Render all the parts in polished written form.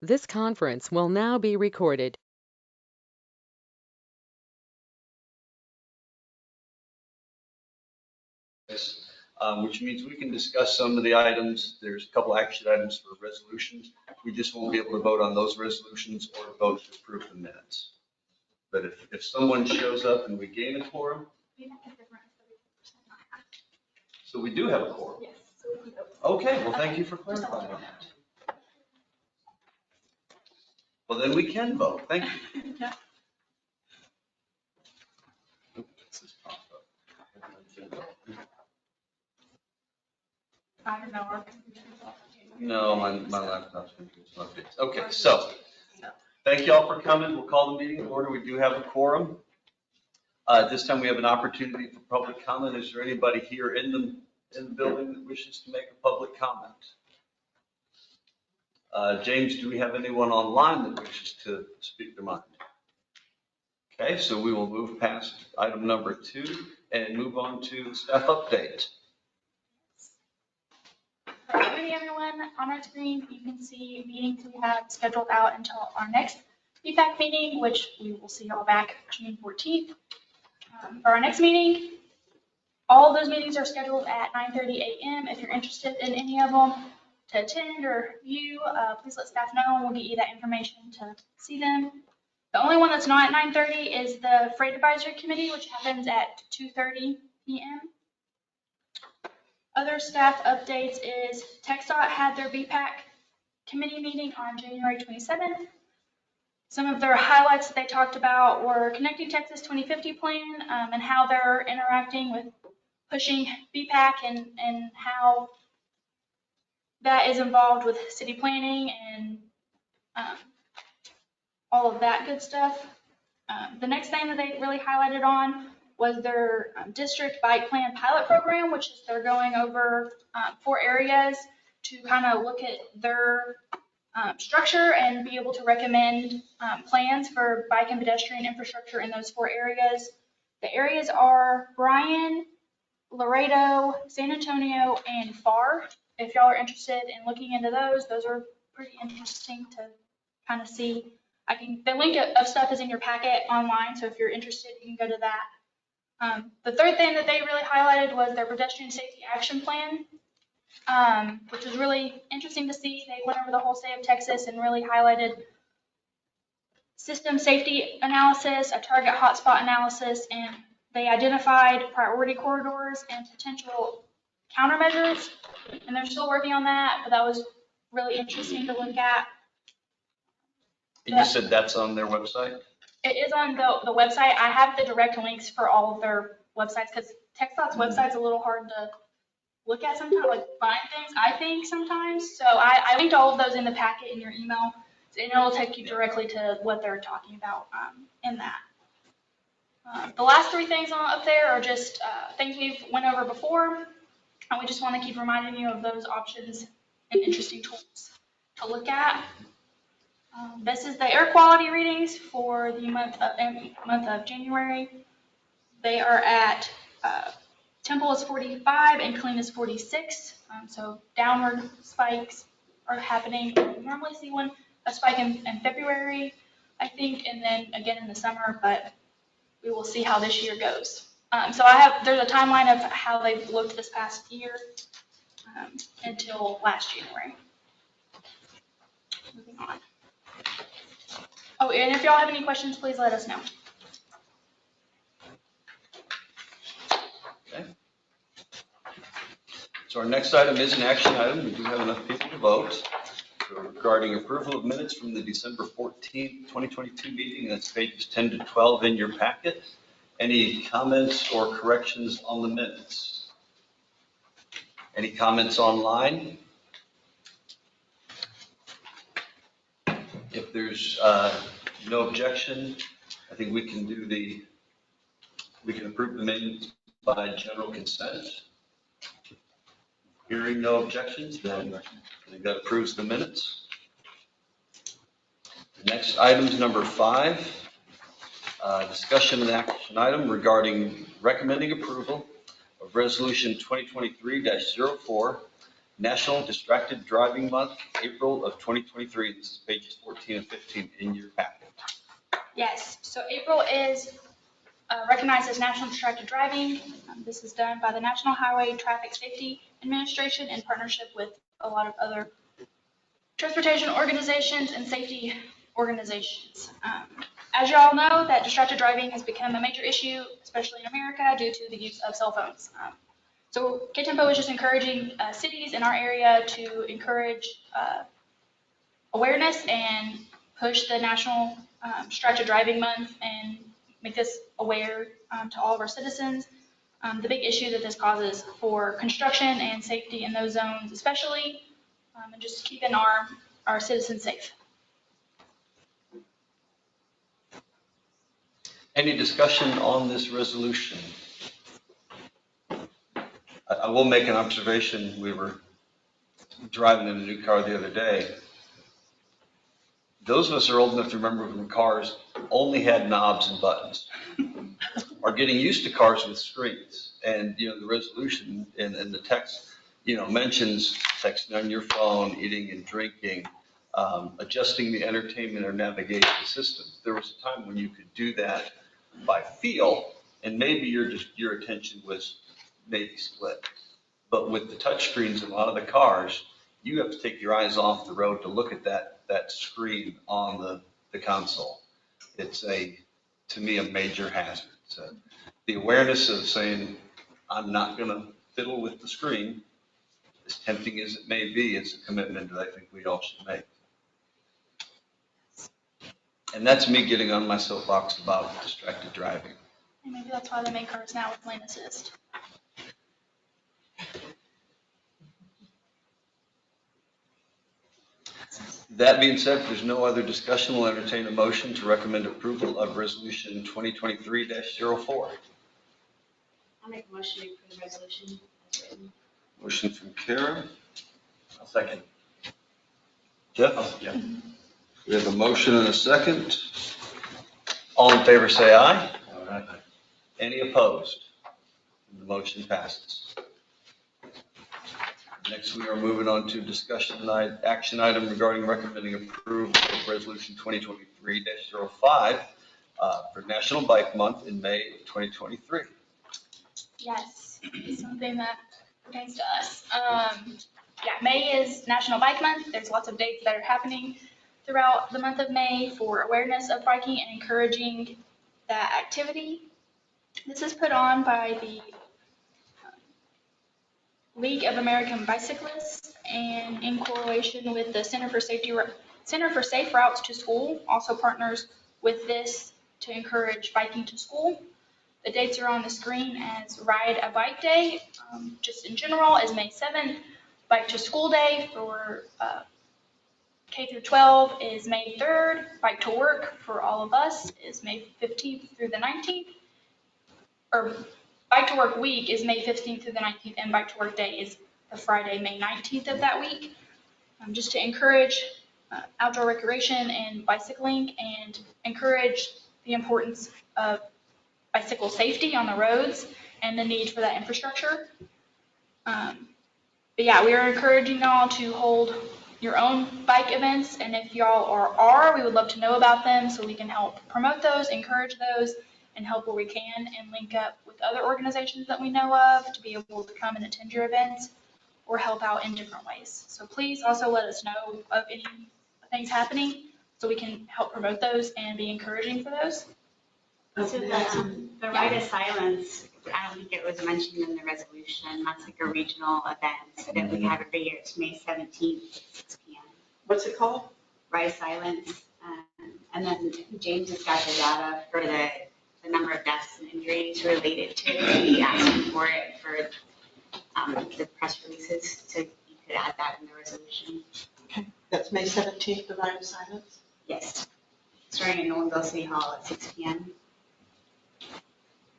This conference will now be recorded. Which means we can discuss some of the items. There's a couple action items for resolutions. We just won't be able to vote on those resolutions or vote to approve the minutes. But if someone shows up and we gain a quorum, so we do have a quorum. Yes. Okay, well, thank you for clarifying that. Well, then we can vote. Thank you. Yeah. I don't know. Our computer's off. No, my laptop's going to do some updates. Okay, so thank you all for coming. We'll call the meeting to order. We do have a quorum. At this time, we have an opportunity for public comment. Is there anybody here in the building that wishes to make a public comment? James, do we have anyone online that wishes to speak their mind? Okay, so we will move past item number 2 and move on to staff update. Good evening, everyone. On our screen, you can see meetings we have scheduled out until our next feedback meeting, which we will see y'all back June 14th. For our next meeting, all of those meetings are scheduled at 9:30 a.m. If you're interested in any of them to attend or view, please let staff know and we'll get you that information to see them. The only one that's not at 9:30 is the Freight Advisory Committee, which happens at 2:30 p.m. Other staff updates is TxDOT had their BPAC committee meeting on January 27th. Some of their highlights that they talked about were Connecting Texas 2050 plan and how they're interacting with pushing BPAC and how that is involved with city planning and all of that good stuff. The next thing that they really highlighted on was their district bike plan pilot program, which is they're going over 4 areas to kind of look at their structure and be able to recommend plans for bike and pedestrian infrastructure in those 4 areas. The areas are Bryan, Laredo, San Antonio, and Pharr. If y'all are interested in looking into those are pretty interesting to kind of see. The link of stuff is in your packet online, so if you're interested, you can go to that. The third thing that they really highlighted was their pedestrian safety action plan, which was really interesting to see. They went over the whole state of Texas and really highlighted system safety analysis, a target hotspot analysis, and they identified priority corridors and potential countermeasures. And they're still working on that, but that was really interesting to look at. And you said that's on their website? It is on the website. I have the direct links for all of their websites because TxDOT's website's a little hard to look at sometimes, like find things, I think sometimes. So I linked all of those in the packet in your email, and it'll take you directly to what they're talking about in that. The last 3 things up there are just things we've went over before, and we just want to keep reminding you of those options and interesting tools to look at. This is the air quality readings for the month of January. They are at Temple is 45 and Killeen is 46. So downward spikes are happening. We normally see a spike in February, I think, and then again in the summer, but we will see how this year goes. So there's a timeline of how they've looked this past year until last January. Moving on. Oh, and if y'all have any questions, please let us know. Okay. So our next item is an action item. We do have enough people to vote. So regarding approval of minutes from the December 14th, 2022 meeting, that's pages 10 to 12 in your packet. Any comments or corrections on the minutes? Any comments online? If there's no objection, I think we can approve the minutes by general consent. Hearing no objections, then I think that approves the minutes. The next item is number 5, discussion and action item regarding recommending approval of resolution 2023-04, National Distracted Driving Month, April of 2023. This is pages 14 and 15 in your packet. Yes, so April is recognized as National Distracted Driving. This is done by the National Highway Traffic Safety Administration in partnership with a lot of other transportation organizations and safety organizations. As you all know, that distracted driving has become a major issue, especially in America, due to the use of cell phones. So KTMPO is just encouraging cities in our area to encourage awareness and push the National Distracted Driving Month and make this aware to all of our citizens. The big issue that this causes for construction and safety in those zones especially, and just keeping our citizens safe. Any discussion on this resolution? I will make an observation. We were driving in a new car the other day. Those of us are old enough to remember when cars only had knobs and buttons. Are getting used to cars with screens. And, the resolution and the text, mentions texting on your phone, eating and drinking, adjusting the entertainment or navigation systems. There was a time when you could do that by feel, and maybe your attention was maybe split. But with the touch screens in a lot of the cars, you have to take your eyes off the road to look at that screen on the console. It's to me, a major hazard. So the awareness of saying, I'm not going to fiddle with the screen, as tempting as it may be, is a commitment that I think we all should make. And that's me getting on my soapbox about distracted driving. And maybe that's why they make cars now with lane assist. That being said, if there's no other discussion, we'll entertain a motion to recommend approval of resolution 2023-04. I'll make a motion to approve the resolution as written. Motion from Kara. I'll second. Jeff? Yeah. We have a motion and a second. All in favor say aye. Aye. Any opposed? The motion passes. Next, we are moving on to discussion and action item regarding recommending approval of resolution 2023-05 for National Bike Month in May of 2023. Yes, it's something that pertains to us. May is National Bike Month. There's lots of dates that are happening throughout the month of May for awareness of biking and encouraging that activity. This is put on by the League of American Bicyclists and in correlation with the Center for Safe Routes to School, also partners with this to encourage biking to school. The dates are on the screen as Ride a Bike Day, just in general, is May 7th. Bike to School Day for K through 12 is May 3rd. Bike to Work for all of us is May 15th through the 19th. Or Bike to Work week is May 15th through the 19th, and Bike to Work Day is the Friday, May 19th of that week. Just to encourage outdoor recreation and bicycling and encourage the importance of bicycle safety on the roads and the need for that infrastructure. We are encouraging y'all to hold your own bike events, and if y'all are, we would love to know about them so we can help promote those, encourage those, and help where we can, and link up with other organizations that we know of to be able to come and attend your events or help out in different ways. So please also let us know of any things happening so we can help promote those and be encouraging for those. So the Ride of Silence, I don't think it was mentioned in the resolution. That's like a regional event that we have every year. It's May 17th at 6 p.m. What's it called? Ride of Silence. And then James has got the data for the number of deaths and injuries related to it. He asked him for it for the press releases, so you could add that in the resolution. Okay, that's May 17th, the Ride of Silence? Yes. Starting at Nolan City Hall at 6 p.m.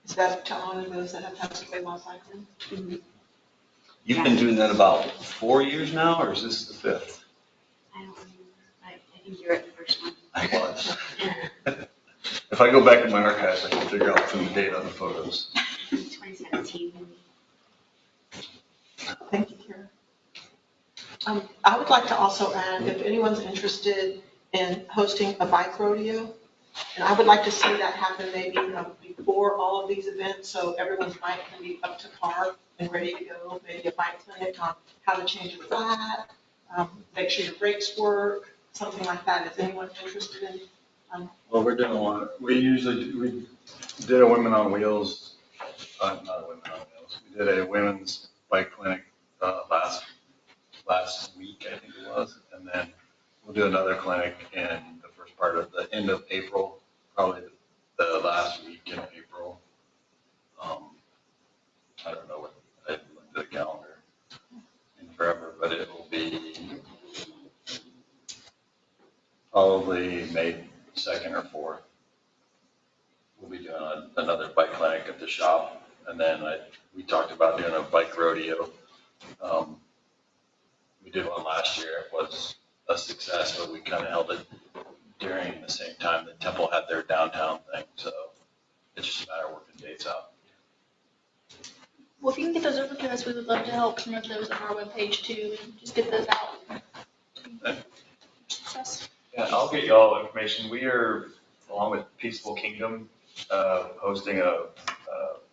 Is that to honor those that have passed away while cycling? Mm-hmm. You've been doing that about 4 years now, or is this the fifth? I don't remember. I think you were at the first one. I was. If I go back in my archives, I can figure out from the date on the photos. 2017. Thank you, Kara. I would like to also add, if anyone's interested in hosting a bike rodeo, and I would like to see that happen maybe before all of these events, so everyone's bike can be up to par and ready to go. Maybe a bike clinic on how to change your flat, make sure your brakes work, something like that. Is anyone interested in? Well, we're doing one, we did a Women on Wheels, not a Women on Wheels, we did a women's bike clinic last week, I think it was, and then we'll do another clinic in the first part of the end of April, probably the last week in April. I don't know what, I haven't looked at the calendar in forever, but it will be probably May 2nd or 4th. We'll be doing another bike clinic at the shop, and then we talked about doing a bike rodeo. We did one last year. It was a success, but we kind of held it during the same time that Temple had their downtown thing, so it's just a matter of working dates out. Well, if you can get those over to us, we would love to help promote those on our webpage too, and just get those out. Success. Yeah, I'll get you all information. We are, along with Peaceful Kingdom, hosting a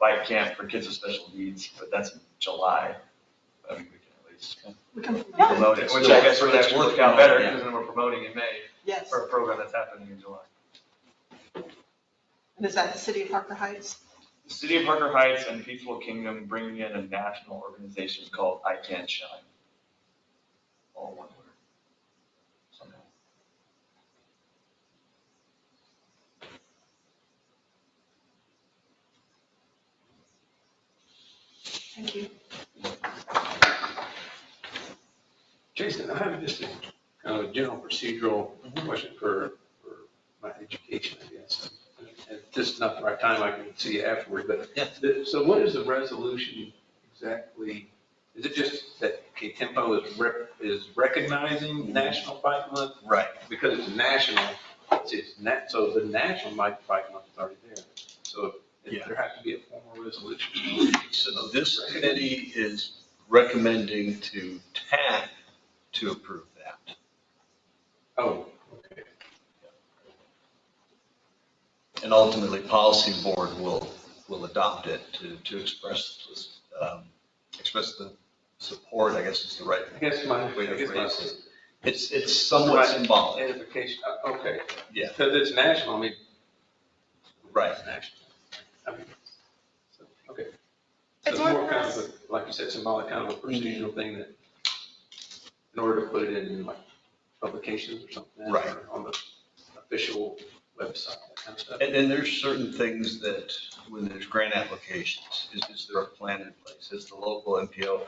bike camp for kids with special needs, but that's in July. I think we can at least We can promote it, which I guess would actually work out better because then we're promoting in May Yes. for a program that's happening in July. And is that the city of Parker Heights? The City of Parker Heights and Peaceful Kingdom bringing in a national organization called I Can Shine. All one word. Somehow. Thank you. Jason, I have just a kind of a general procedural question for my education, I guess. And this is not the right time, I can see you afterward, but. Yeah. So what is the resolution exactly? Is it just that KTMPO is recognizing National Bike Month? Right. Because it's national, so the National Bike Month is already there. So Yeah. there has to be a formal resolution. So this committee is recommending to TAC to approve that. Oh, okay. And ultimately, policy board will adopt it to express the support, I guess is the right I guess my way to phrase it. It's somewhat Right. symbolic. Edification, okay. Yeah. Because it's national, I mean. Right. It's national. I mean, so, okay. So It's it's more more or kind of, less- like you said, symbolic, kind of a procedural thing that, in order to put it in like publications or something. Right. Or on the official website, that kind of stuff. And then there's certain things that, when there's grant applications, is there a plan in place? Is the local MPO,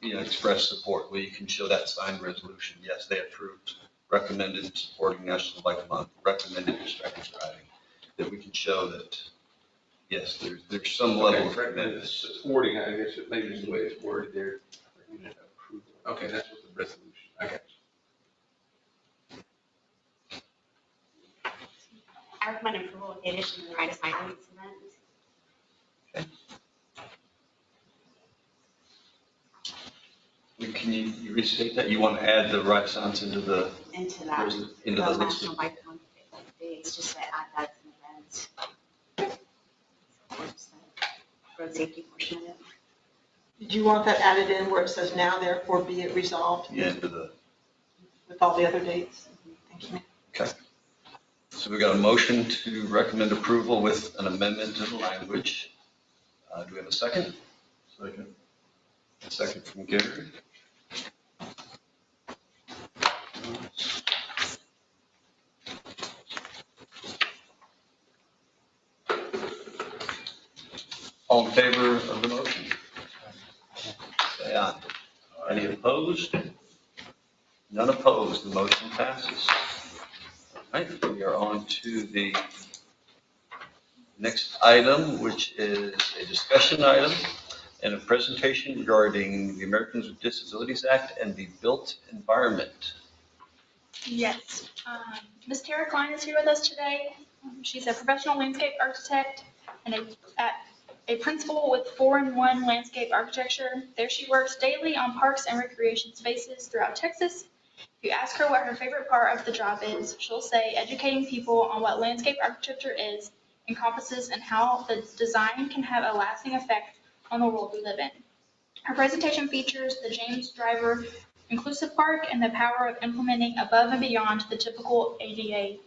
express support, where you can show that signed resolution? Yes, they approved, recommended supporting National Bike Month, recommended distracted driving, that we can show that, yes, there's some level of Okay, commitment. supporting, I guess, maybe is the way it's worded there. Okay, that's what the resolution, I got you. I recommend approval with the addition of the right of silence event. Can you restate that? You want to add the right sounds into the Into that, into the list? National Bike Month dates, just to add that as an event. Road safety portion of it. Did you want that added in where it says now therefore be it resolved Yeah, into the, with all the other dates? Thank you. okay. So we got a motion to recommend approval with an amendment to the language. Do we have a second? Second. A second from Gary. All in favor of the motion? Say aye. Any opposed? None opposed, the motion passes. All right, we are on to the next item, which is a discussion item and a presentation regarding the Americans with Disabilities Act and the built environment. Yes. Ms. Tara Klein is here with us today. She's a professional landscape architect and a principal with 4-in-1 landscape architecture. There she works daily on parks and recreation spaces throughout Texas. If you ask her what her favorite part of the job is, she'll say educating people on what landscape architecture is, encompasses, and how the design can have a lasting effect on the world we live in. Her presentation features the James Driver Inclusive Park and the power of implementing above and beyond the typical ADA.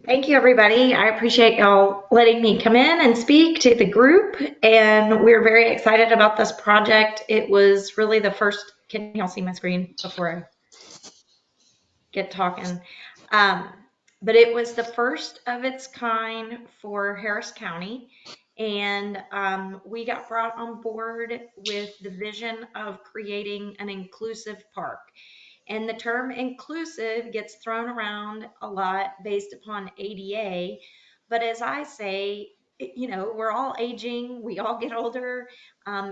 Thank you, everybody. I appreciate y'all letting me come in and speak to the group, and we're very excited about this project. It was really the first, can y'all see my screen before I get talking? But it was the first of its kind for Harris County, and we got brought on board with the vision of creating an inclusive park. And the term inclusive gets thrown around a lot based upon ADA. But as I say, we're all aging, we all get older.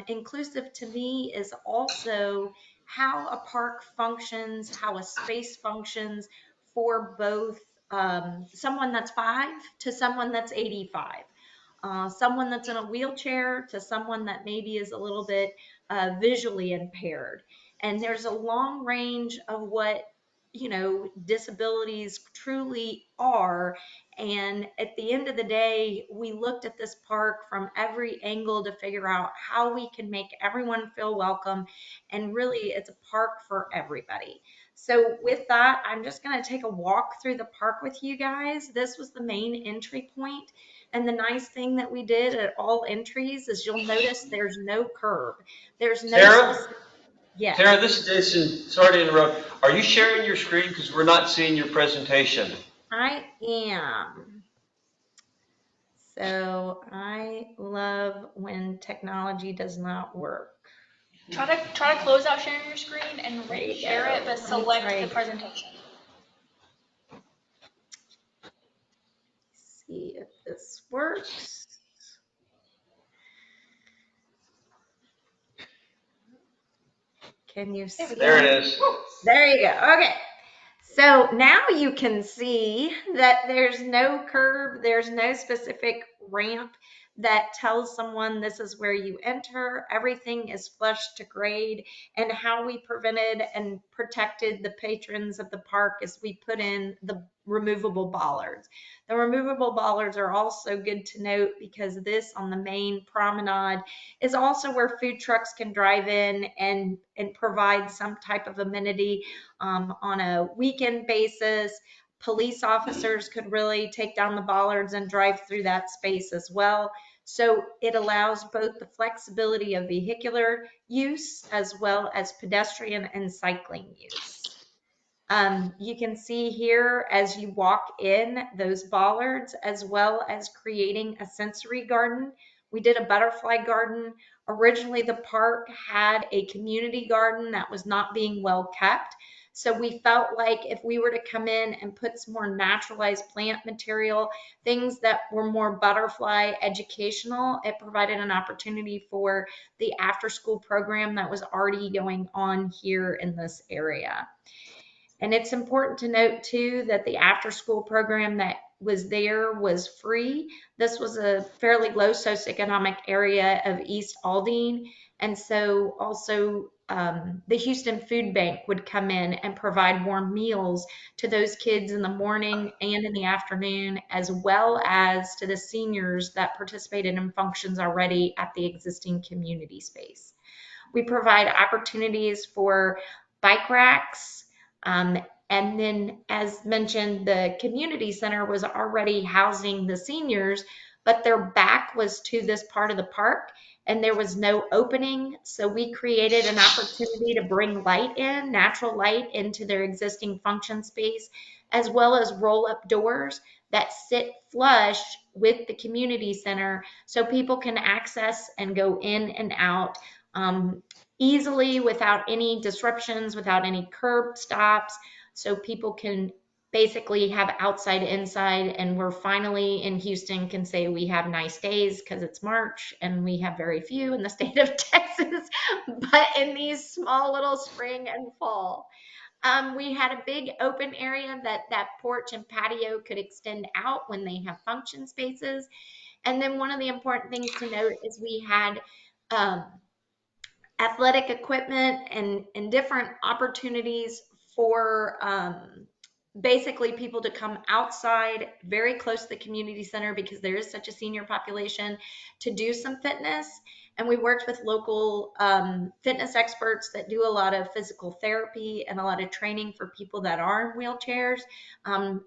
Inclusive to me is also how a park functions, how a space functions for both someone that's 5 to someone that's 85. Someone that's in a wheelchair to someone that maybe is a little bit visually impaired. And there's a long range of what, disabilities truly are. And at the end of the day, we looked at this park from every angle to figure out how we can make everyone feel welcome. And really, it's a park for everybody. So with that, I'm just going to take a walk through the park with you guys. This was the main entry point. And the nice thing that we did at all entries is you'll notice there's no curb. There's no Sarah? Yes. Sarah, this is Jason. Sorry to interrupt. Are you sharing your screen? Because we're not seeing your presentation. I am. So I love when technology does not work. Try to close out sharing your screen and There you share go. it, but select Right. the presentation. See if this works. Can you see? There it is. There you go. Okay. So now you can see that there's no curb, there's no specific ramp that tells someone this is where you enter. Everything is flush to grade, and how we prevented and protected the patrons of the park is we put in the removable bollards. The removable bollards are also good to note because this on the main promenade is also where food trucks can drive in and provide some type of amenity on a weekend basis. Police officers could really take down the bollards and drive through that space as well. So it allows both the flexibility of vehicular use as well as pedestrian and cycling use. You can see here as you walk in those bollards, as well as creating a sensory garden. We did a butterfly garden. Originally, the park had a community garden that was not being well kept. So we felt like if we were to come in and put some more naturalized plant material, things that were more butterfly educational, it provided an opportunity for the after school program that was already going on here in this area. And it's important to note too that the after school program that was there was free. This was a fairly low socioeconomic area of East Aldine. And so also the Houston Food Bank would come in and provide warm meals to those kids in the morning and in the afternoon, as well as to the seniors that participated in functions already at the existing community space. We provide opportunities for bike racks, and then, as mentioned, the community center was already housing the seniors, but their back was to this part of the park and there was no opening. So we created an opportunity to bring light in, natural light into their existing function space, as well as roll up doors that sit flush with the community center so people can access and go in and out easily without any disruptions, without any curb stops, so people can basically have outside inside. And we're finally in Houston can say we have nice days because it's March and we have very few in the state of Texas, but in these small little spring and fall. We had a big open area that porch and patio could extend out when they have function spaces. And then one of the important things to note is we had um, athletic equipment and different opportunities for basically people to come outside very close to the community center because there is such a senior population to do some fitness. And we worked with local fitness experts that do a lot of physical therapy and a lot of training for people that are in wheelchairs um,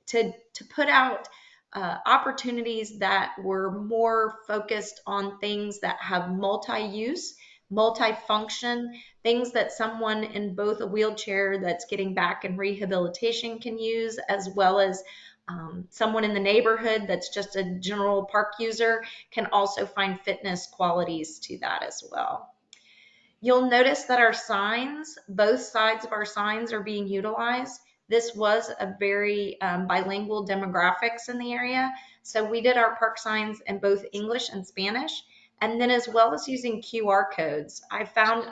to put out opportunities that were more focused on things that have multi-use, multifunction, things that someone in both a wheelchair that's getting back in rehabilitation can use, as well as someone in the neighborhood that's just a general park user can also find fitness qualities to that as well. You'll notice that our signs, both sides of our signs are being utilized. This was a very bilingual demographics in the area. So we did our park signs in both English and Spanish, and then as well as using QR codes. I found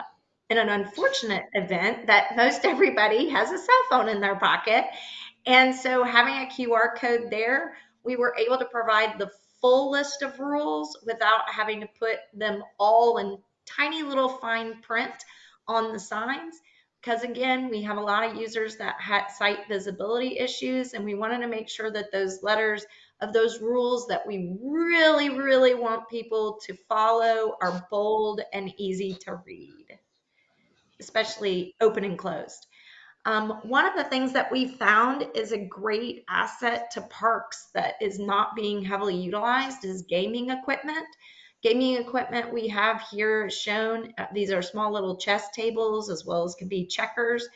in an unfortunate event that most everybody has a cell phone in their pocket. And so having a QR code there, we were able to provide the full list of rules without having to put them all in tiny little fine print on the signs. Because again, we have a lot of users that had sight visibility issues, and we wanted to make sure that those letters of those rules that we really, really want people to follow are bold and easy to read, especially open and closed. One of the things that we found is a great asset to parks that is not being heavily utilized is gaming equipment. Gaming equipment we have here shown, these are small little chess tables as well as can be checkers.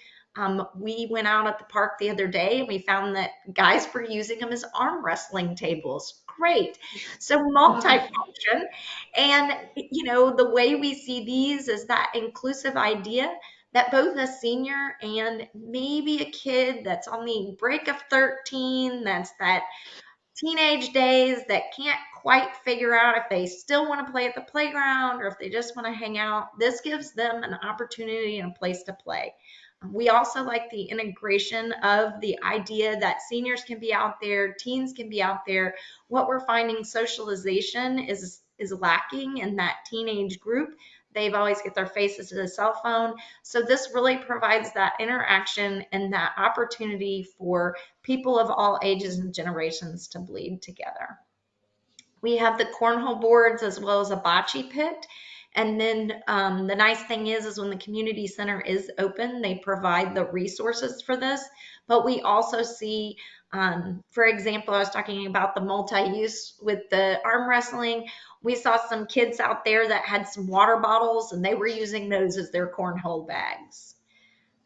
We went out at the park the other day and we found that guys were using them as arm wrestling tables. Great. So multifunction. And, you know, the way we see these is that inclusive idea that both a senior and maybe a kid that's on the break of 13, that's that teenage days that can't quite figure out if they still want to play at the playground or if they just want to hang out, this gives them an opportunity and a place to play. We also like the integration of the idea that seniors can be out there, teens can be out there. What we're finding, socialization is lacking in that teenage group. They've always get their faces to the cell phone. So this really provides that interaction and that opportunity for people of all ages and generations to bleed together. We have the cornhole boards as well as a bocce pit. And then the nice thing is when the community center is open, they provide the resources for this. But we also see, for example, I was talking about the multi-use with the arm wrestling. We saw some kids out there that had some water bottles and they were using those as their cornhole bags.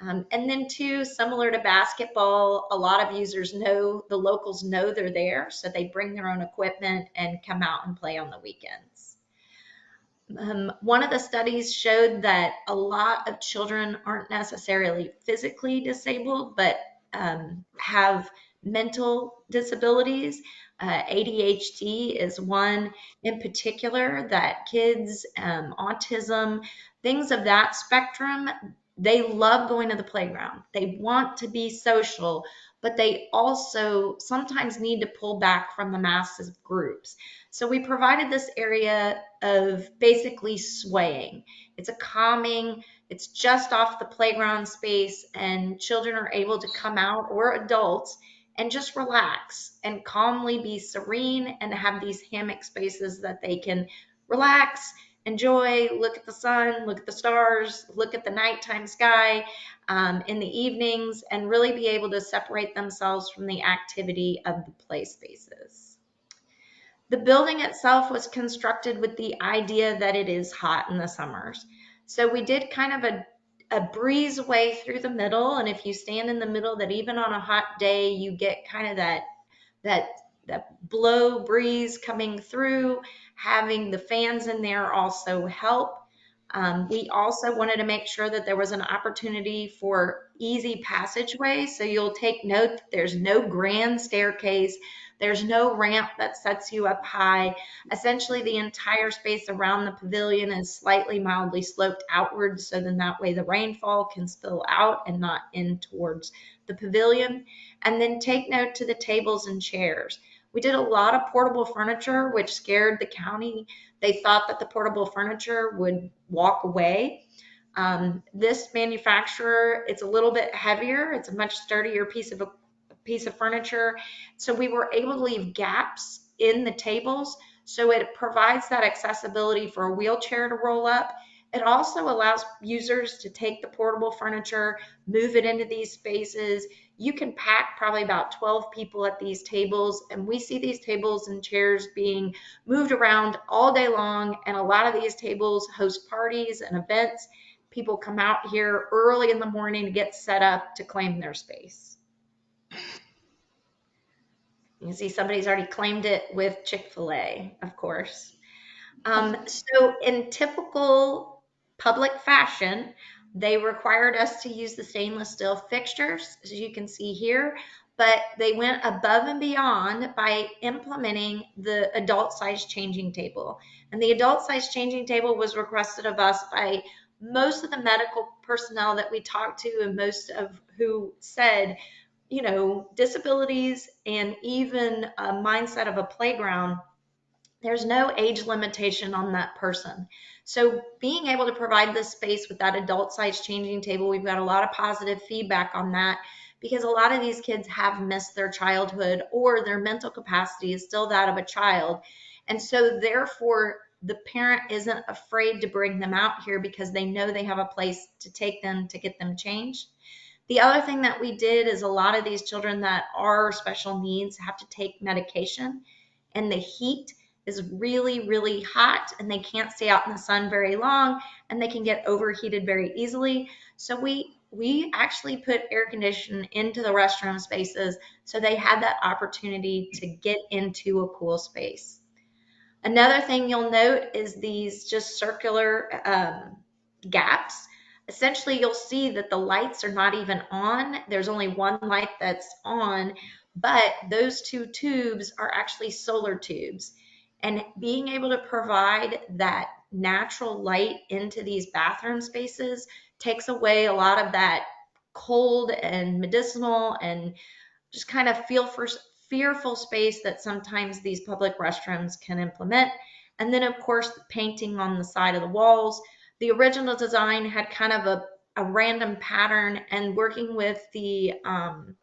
And then too, similar to basketball, a lot of users know, the locals know they're there, so they bring their own equipment and come out and play on the weekends. One of the studies showed that a lot of children aren't necessarily physically disabled, but have mental disabilities. ADHD is one in particular that kids, autism, things of that spectrum, they love going to the playground. They want to be social, but they also sometimes need to pull back from the massive groups. So we provided this area of basically swaying. It's a calming, it's just off the playground space, and children are able to come out, or adults, and just relax and calmly be serene and have these hammock spaces that they can relax, enjoy, look at the sun, look at the stars, look at the nighttime sky in the evenings, and really be able to separate themselves from the activity of the play spaces. The building itself was constructed with the idea that it is hot in the summers. So we did kind of a breezeway through the middle, and if you stand in the middle, that even on a hot day, you get kind of that blow breeze coming through. Having the fans in there also help. We also wanted to make sure that there was an opportunity for easy passageway. So you'll take note that there's no grand staircase. There's no ramp that sets you up high. Essentially, the entire space around the pavilion is slightly mildly sloped outward, so then that way the rainfall can spill out and not in towards the pavilion. And then take note to the tables and chairs. We did a lot of portable furniture, which scared the county. They thought that the portable furniture would walk away. This manufacturer, it's a little bit heavier. It's a much sturdier piece of furniture. So we were able to leave gaps in the tables. So it provides that accessibility for a wheelchair to roll up. It also allows users to take the portable furniture, move it into these spaces. You can pack probably about 12 people at these tables, and we see these tables and chairs being moved around all day long, and a lot of these tables host parties and events. People come out here early in the morning to get set up to claim their space. You can see somebody's already claimed it with Chick-fil-A, of course. So in typical public fashion, they required us to use the stainless steel fixtures, as you can see here, but they went above and beyond by implementing the adult size changing table. And the adult size changing table was requested of us by most of the medical personnel that we talked to, and most of who said, you know, disabilities and even a mindset of a playground, there's no age limitation on that person. So being able to provide this space with that adult size changing table, we've got a lot of positive feedback on that, because a lot of these kids have missed their childhood, or their mental capacity is still that of a child. And so therefore, the parent isn't afraid to bring them out here because they know they have a place to take them to get them changed. The other thing that we did is a lot of these children that are special needs have to take medication, and the heat is really, really hot, and they can't stay out in the sun very long, and they can get overheated very easily. So we actually put air conditioning into the restroom spaces, so they had that opportunity to get into a cool space. Another thing you'll note is these just circular gaps. Essentially, you'll see that the lights are not even on. There's only one light that's on, but those two tubes are actually solar tubes. And being able to provide that natural light into these bathroom spaces takes away a lot of that cold and medicinal and just kind of fearful space that sometimes these public restrooms can implement. And then, of course, the painting on the side of the walls. The original design had kind of a random pattern, and working with the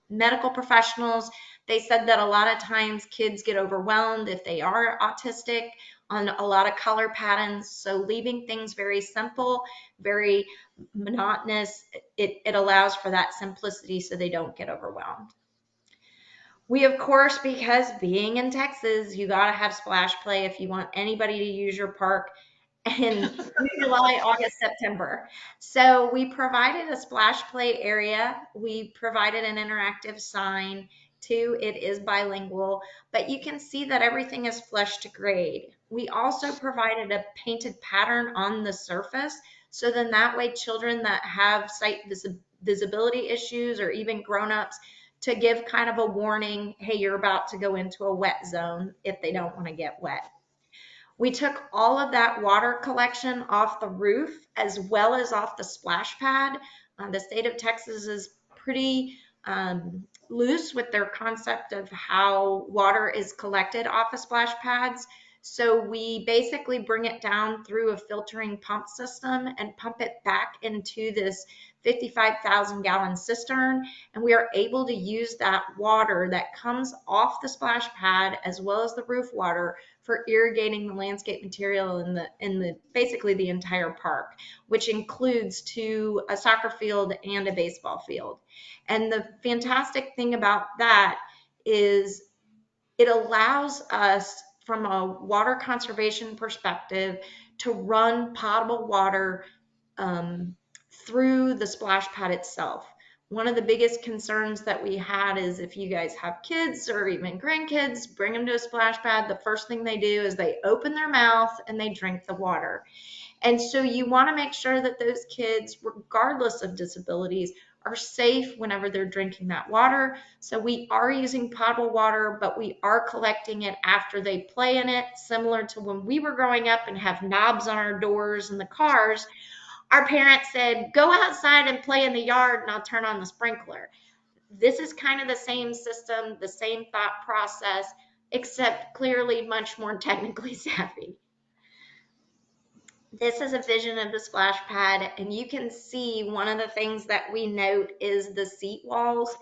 medical professionals, they said that a lot of times kids get overwhelmed if they are autistic on a lot of color patterns. So leaving things very simple, very monotonous, it allows for that simplicity so they don't get overwhelmed. We, of course, because being in Texas, you got to have splash play if you want anybody to use your park in July, August, September. So we provided a splash play area. We provided an interactive sign too. It is bilingual, but you can see that everything is flush to grade. We also provided a painted pattern on the surface. So then that way children that have sight visibility issues, or even grown-ups, to give kind of a warning, hey, you're about to go into a wet zone if they don't want to get wet. We took all of that water collection off the roof as well as off the splash pad. The state of Texas is pretty loose with their concept of how water is collected off of splash pads. So we basically bring it down through a filtering pump system and pump it back into this 55,000 gallon cistern. And we are able to use that water that comes off the splash pad as well as the roof water for irrigating the landscape material in the basically the entire park, which includes a soccer field and a baseball field. And the fantastic thing about that is it allows us, from a water conservation perspective, to run potable water through the splash pad itself. One of the biggest concerns that we had is if you guys have kids or even grandkids, bring them to a splash pad, the first thing they do is they open their mouth and they drink the water. And so you want to make sure that those kids, regardless of disabilities, are safe whenever they're drinking that water. So we are using potable water, but we are collecting it after they play in it, similar to when we were growing up and have knobs on our doors in the cars. Our parents said, go outside and play in the yard and I'll turn on the sprinkler. This is kind of the same system, the same thought process. except clearly much more technically savvy. This is a vision of the splash pad, and you can see one of the things that we note is the seat walls.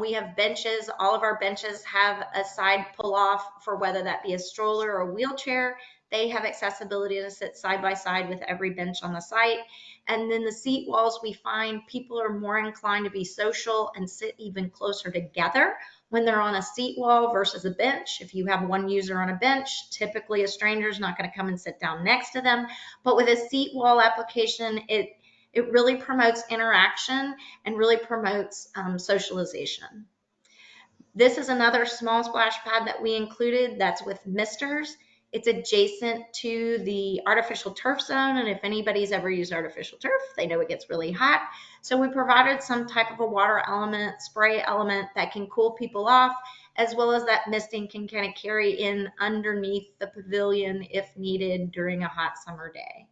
We have benches. All of our benches have a side pull off for whether that be a stroller or a wheelchair. They have accessibility to sit side by side with every bench on the site. And then the seat walls, we find people are more inclined to be social and sit even closer together when they're on a seat wall versus a bench. If you have one user on a bench, typically a stranger is not going to come and sit down next to them. But with a seat wall application, it really promotes interaction and really promotes socialization. This is another small splash pad that we included that's with misters. It's adjacent to the artificial turf zone, and if anybody's ever used artificial turf, they know it gets really hot. So we provided some type of a water element, spray element that can cool people off, as well as that misting can kind of carry in underneath the pavilion if needed during a hot summer day.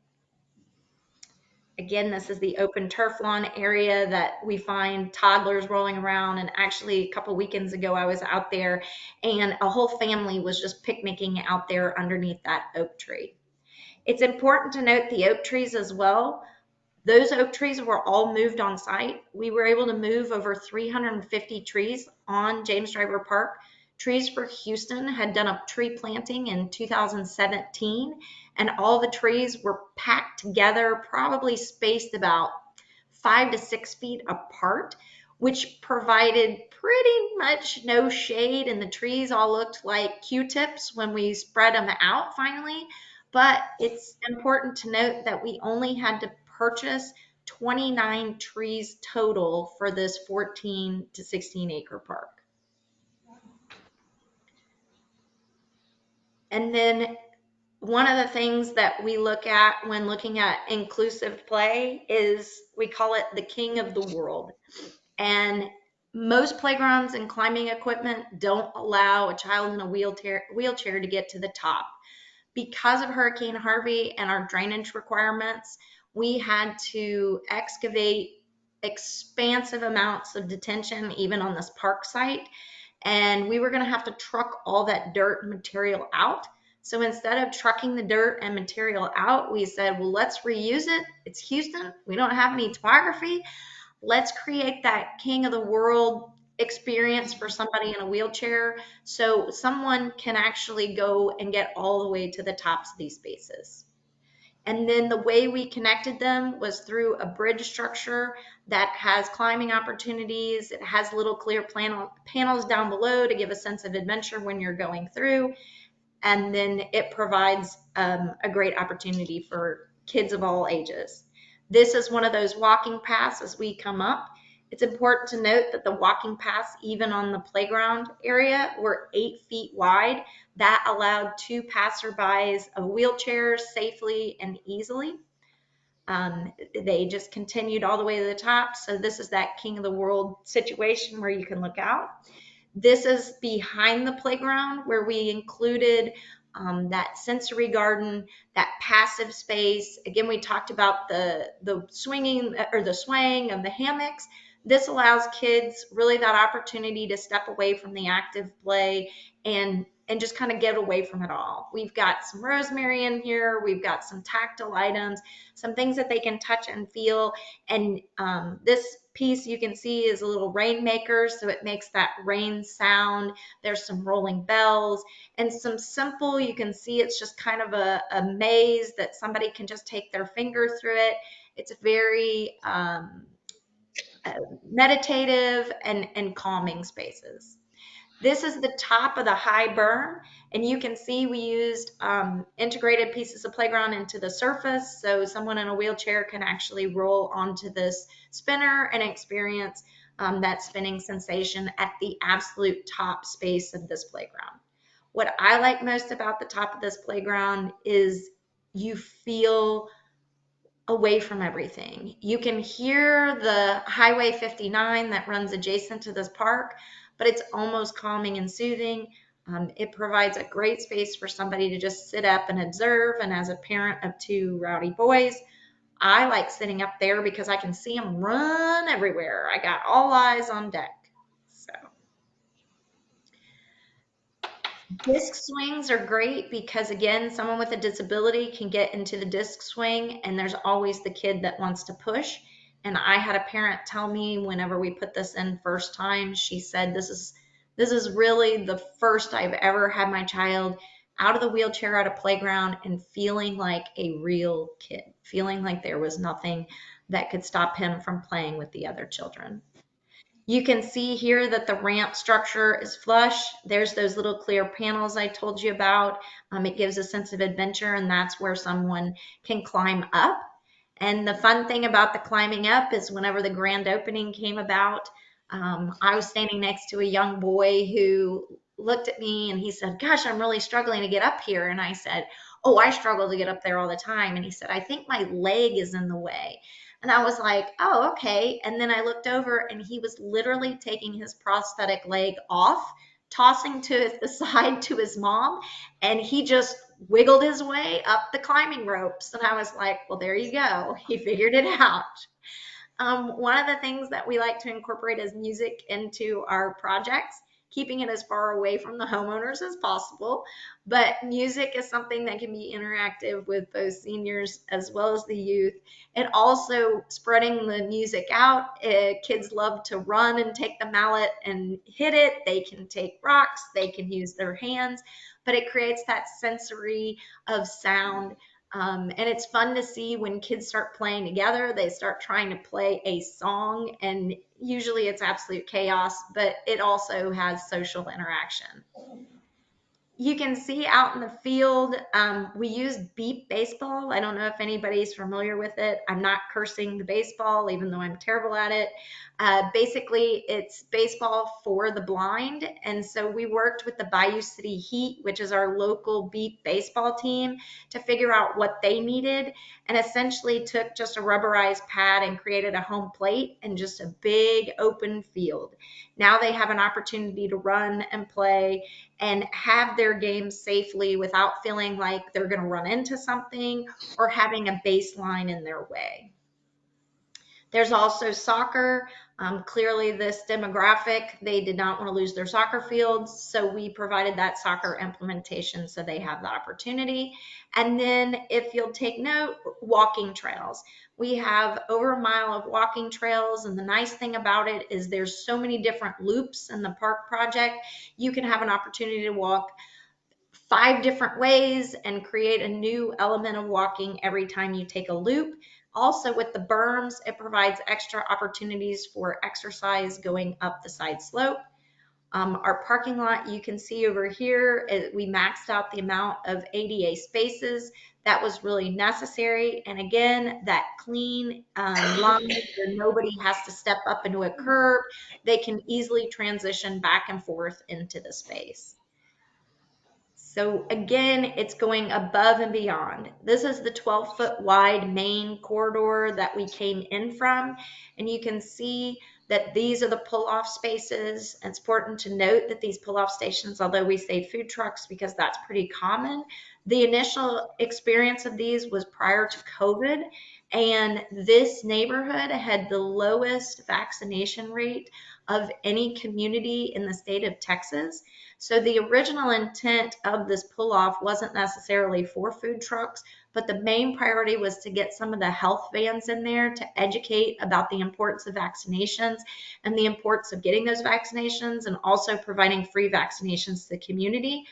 Again, this is the open turf lawn area that we find toddlers rolling around. And actually, a couple weekends ago, I was out there and a whole family was just picnicking out there underneath that oak tree. It's important to note the oak trees as well. Those oak trees were all moved on site. We were able to move over 350 trees on James Driver Park. Trees for Houston had done a tree planting in 2017, and all the trees were packed together, probably spaced about 5 to 6 feet apart, which provided pretty much no shade, and the trees all looked like Q-tips when we spread them out finally. But it's important to note that we only had to purchase 29 trees total for this 14 to 16 acre park. And then one of the things that we look at when looking at inclusive play is we call it the king of the world. And most playgrounds and climbing equipment don't allow a child in a wheelchair to get to the top. Because of Hurricane Harvey and our drainage requirements, we had to excavate expansive amounts of detention even on this park site. And we were going to have to truck all that dirt and material out. So instead of trucking the dirt and material out, we said, well, let's reuse it. It's Houston. We don't have any topography. Let's create that king of the world experience for somebody in a wheelchair so someone can actually go and get all the way to the tops of these spaces. And then the way we connected them was through a bridge structure that has climbing opportunities. It has little clear panels down below to give a sense of adventure when you're going through. And then it provides a great opportunity for kids of all ages. This is one of those walking paths as we come up. It's important to note that the walking paths, even on the playground area, were 8 feet wide. That allowed 2 passerbys of wheelchairs safely and easily. They just continued all the way to the top. So this is that king of the world situation where you can look out. This is behind the playground where we included that sensory garden, that passive space. Again, we talked about the swinging or the swaying of the hammocks. This allows kids really that opportunity to step away from the active play and just kind of get away from it all. We've got some rosemary in here. We've got some tactile items, some things that they can touch and feel. And this piece you can see is a little rainmaker, so it makes that rain sound. There's some rolling bells and some simple, you can see it's just kind of a maze that somebody can just take their finger through it. It's very meditative and calming spaces. This is the top of the high berm, and you can see we used integrated pieces of playground into the surface, so someone in a wheelchair can actually roll onto this spinner and experience that spinning sensation at the absolute top space of this playground. What I like most about the top of this playground is you feel away from everything. You can hear the Highway 59 that runs adjacent to this park, but it's almost calming and soothing. It provides a great space for somebody to just sit up and observe. And as a parent of 2 rowdy boys, I like sitting up there because I can see them run everywhere. I got all eyes on deck. So Disc swings are great because, again, someone with a disability can get into the disc swing, and there's always the kid that wants to push. And I had a parent tell me whenever we put this in first time, she said, this is really the first I've ever had my child out of the wheelchair at a playground and feeling like a real kid, feeling like there was nothing that could stop him from playing with the other children. You can see here that the ramp structure is flush. There's those little clear panels I told you about. It gives a sense of adventure, and that's where someone can climb up. And the fun thing about the climbing up is whenever the grand opening came about, I was standing next to a young boy who looked at me and he said, "Gosh, I'm really struggling to get up here." And I said, "Oh, I struggle to get up there all the time." And he said, "I think my leg is in the way." And I was like, "Oh, okay." And then I looked over and he was literally taking his prosthetic leg off, tossing to the side to his mom, and he just wiggled his way up the climbing ropes. And I was like, well, there you go. He figured it out. One of the things that we like to incorporate is music into our projects, keeping it as far away from the homeowners as possible. But music is something that can be interactive with both seniors as well as the youth. And also spreading the music out. Kids love to run and take the mallet and hit it. They can take rocks. They can use their hands. But it creates that sensory of sound. And it's fun to see when kids start playing together, they start trying to play a song, and usually it's absolute chaos, but it also has social interaction. You can see out in the field, we use beep baseball. I don't know if anybody's familiar with it. I'm not cursing the baseball, even though I'm terrible at it. Basically, it's baseball for the blind. And so we worked with the Bayou City Heat, which is our local beep baseball team, to figure out what they needed, and essentially took just a rubberized pad and created a home plate and just a big open field. Now they have an opportunity to run and play and have their game safely without feeling like they're going to run into something or having a baseline in their way. There's also soccer. Clearly, this demographic, they did not want to lose their soccer fields, so we provided that soccer implementation so they have the opportunity. And then, if you'll take note, walking trails. We have over a mile of walking trails, and the nice thing about it is there's so many different loops in the park project. You can have an opportunity to walk 5 different ways and create a new element of walking every time you take a loop. Also, with the berms, it provides extra opportunities for exercise going up the side slope. Our parking lot, you can see over here, we maxed out the amount of ADA spaces. That was really necessary. And again, that clean line where nobody has to step up into a curb. They can easily transition back and forth into the space. So again, it's going above and beyond. This is the 12-foot wide main corridor that we came in from. And you can see that these are the pull-off spaces. It's important to note that these pull-off stations, although we say food trucks because that's pretty common, the initial experience of these was prior to COVID. And this neighborhood had the lowest vaccination rate of any community in the state of Texas. So the original intent of this pull-off wasn't necessarily for food trucks, but the main priority was to get some of the health vans in there to educate about the importance of vaccinations and the importance of getting those vaccinations, and also providing free vaccinations to the community.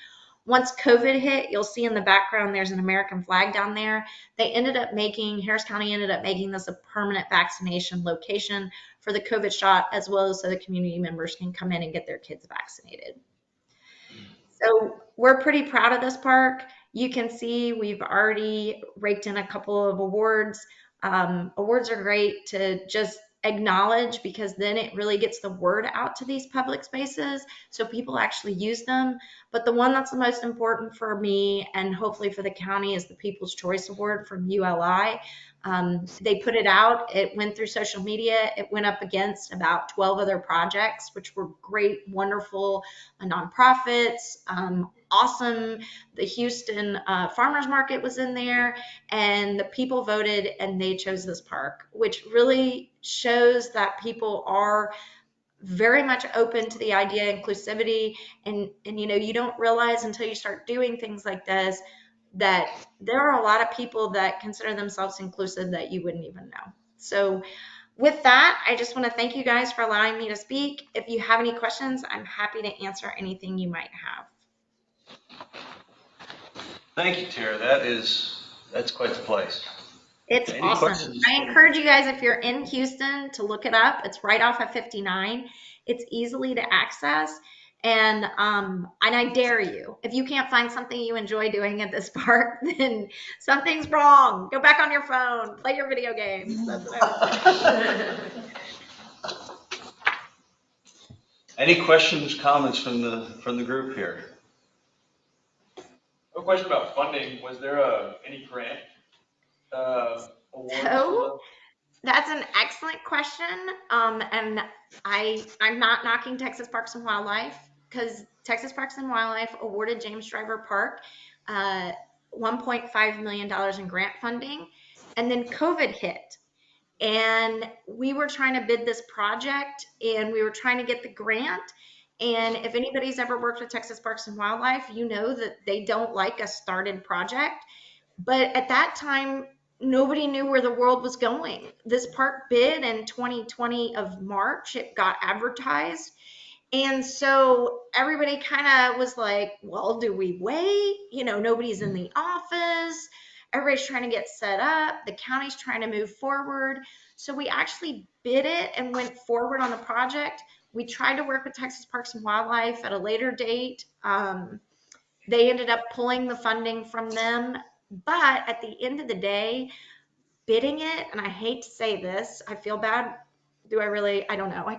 Once COVID hit, you'll see in the background there's an American flag down there. Harris County ended up making this a permanent vaccination location for the COVID shot, as well as so the community members can come in and get their kids vaccinated. So we're pretty proud of this park. You can see we've already raked in a couple of awards. Awards are great to just acknowledge, because then it really gets the word out to these public spaces so people actually use them. But the one that's the most important for me, and hopefully for the county, is the People's Choice Award from ULI. They put it out, it went through social media, it went up against about 12 other projects, which were great, wonderful nonprofits, awesome. The Houston Farmers Market was in there, and the people voted and they chose this park, which really shows that people are very much open to the idea of inclusivity. And you don't realize until you start doing things like this that there are a lot of people that consider themselves inclusive that you wouldn't even know. So with that, I just want to thank you guys for allowing me to speak. If you have any questions, I'm happy to answer anything you might have. Thank you, Tara. That's quite the place. It's Any awesome. questions? I encourage you guys, if you're in Houston, to look it up. It's right off of 59. It's easily to access. And I dare you, if you can't find something you enjoy doing at this park, then something's wrong. Go back on your phone, play your video games. That's what I would say. Any questions, comments from the group here? A question about funding. Was there any grant award? So that's an excellent question. And I'm not knocking Texas Parks and Wildlife, because Texas Parks and Wildlife awarded James Driver Park $1.5 million in grant funding. And then COVID hit. And we were trying to bid this project, and we were trying to get the grant. And if anybody's ever worked with Texas Parks and Wildlife, you know that they don't like a started project. But at that time, nobody knew where the world was going. This park bid in 2020 of March. It got advertised. And so everybody kind of was like, well, do we wait? Nobody's in the office. Everybody's trying to get set up. The county's trying to move forward. So we actually bid it and went forward on the project. We tried to work with Texas Parks and Wildlife at a later date. They ended up pulling the funding from them. But at the end of the day, bidding it, and I hate to say this, I feel bad. Do I really? I don't know.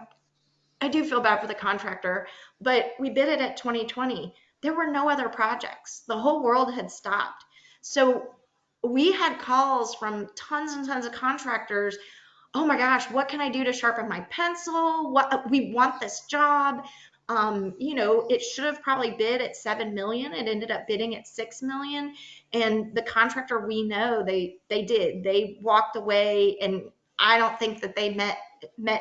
I do feel bad for the contractor, but we bid it at 2020. There were no other projects. The whole world had stopped. So we had calls from tons and tons of contractors. Oh my gosh, what can I do to sharpen my pencil? We want this job. It should have probably bid at 7 million. It ended up bidding at 6 million. And the contractor, we know they did. They walked away, and I don't think that they met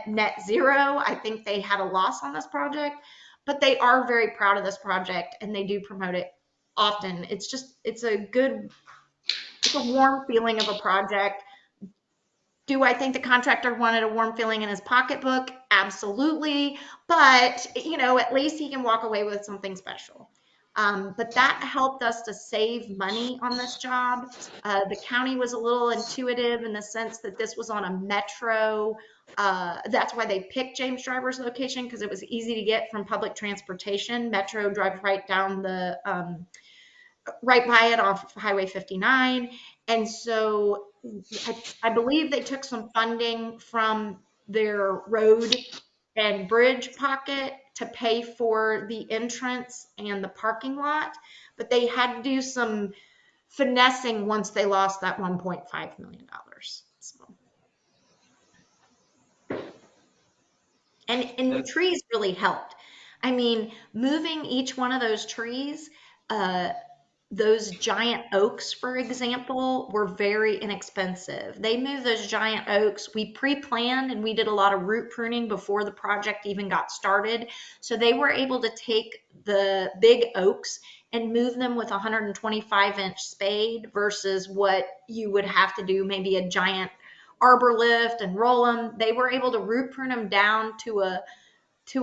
net zero. I think they had a loss on this project, but they are very proud of this project, and they do promote it often. It's a warm feeling of a project. Do I think the contractor wanted a warm feeling in his pocketbook? Absolutely. But, at least he can walk away with something special. But that helped us to save money on this job. The county was a little intuitive in the sense that this was on a metro. That's why they picked James Driver's location, because it was easy to get from public transportation. Metro drives right down right by it off Highway 59. And so I believe they took some funding from their road and bridge pocket to pay for the entrance and the parking lot, but they had to do some finessing once they lost that $1.5 million. So. And the trees really helped. I mean, moving each one of those trees, those giant oaks, for example, were very inexpensive. They moved those giant oaks. We pre-planned, and we did a lot of root pruning before the project even got started. So they were able to take the big oaks and move them with a 125-inch spade versus what you would have to do, maybe a giant arbor lift and roll them. They were able to root prune them down to a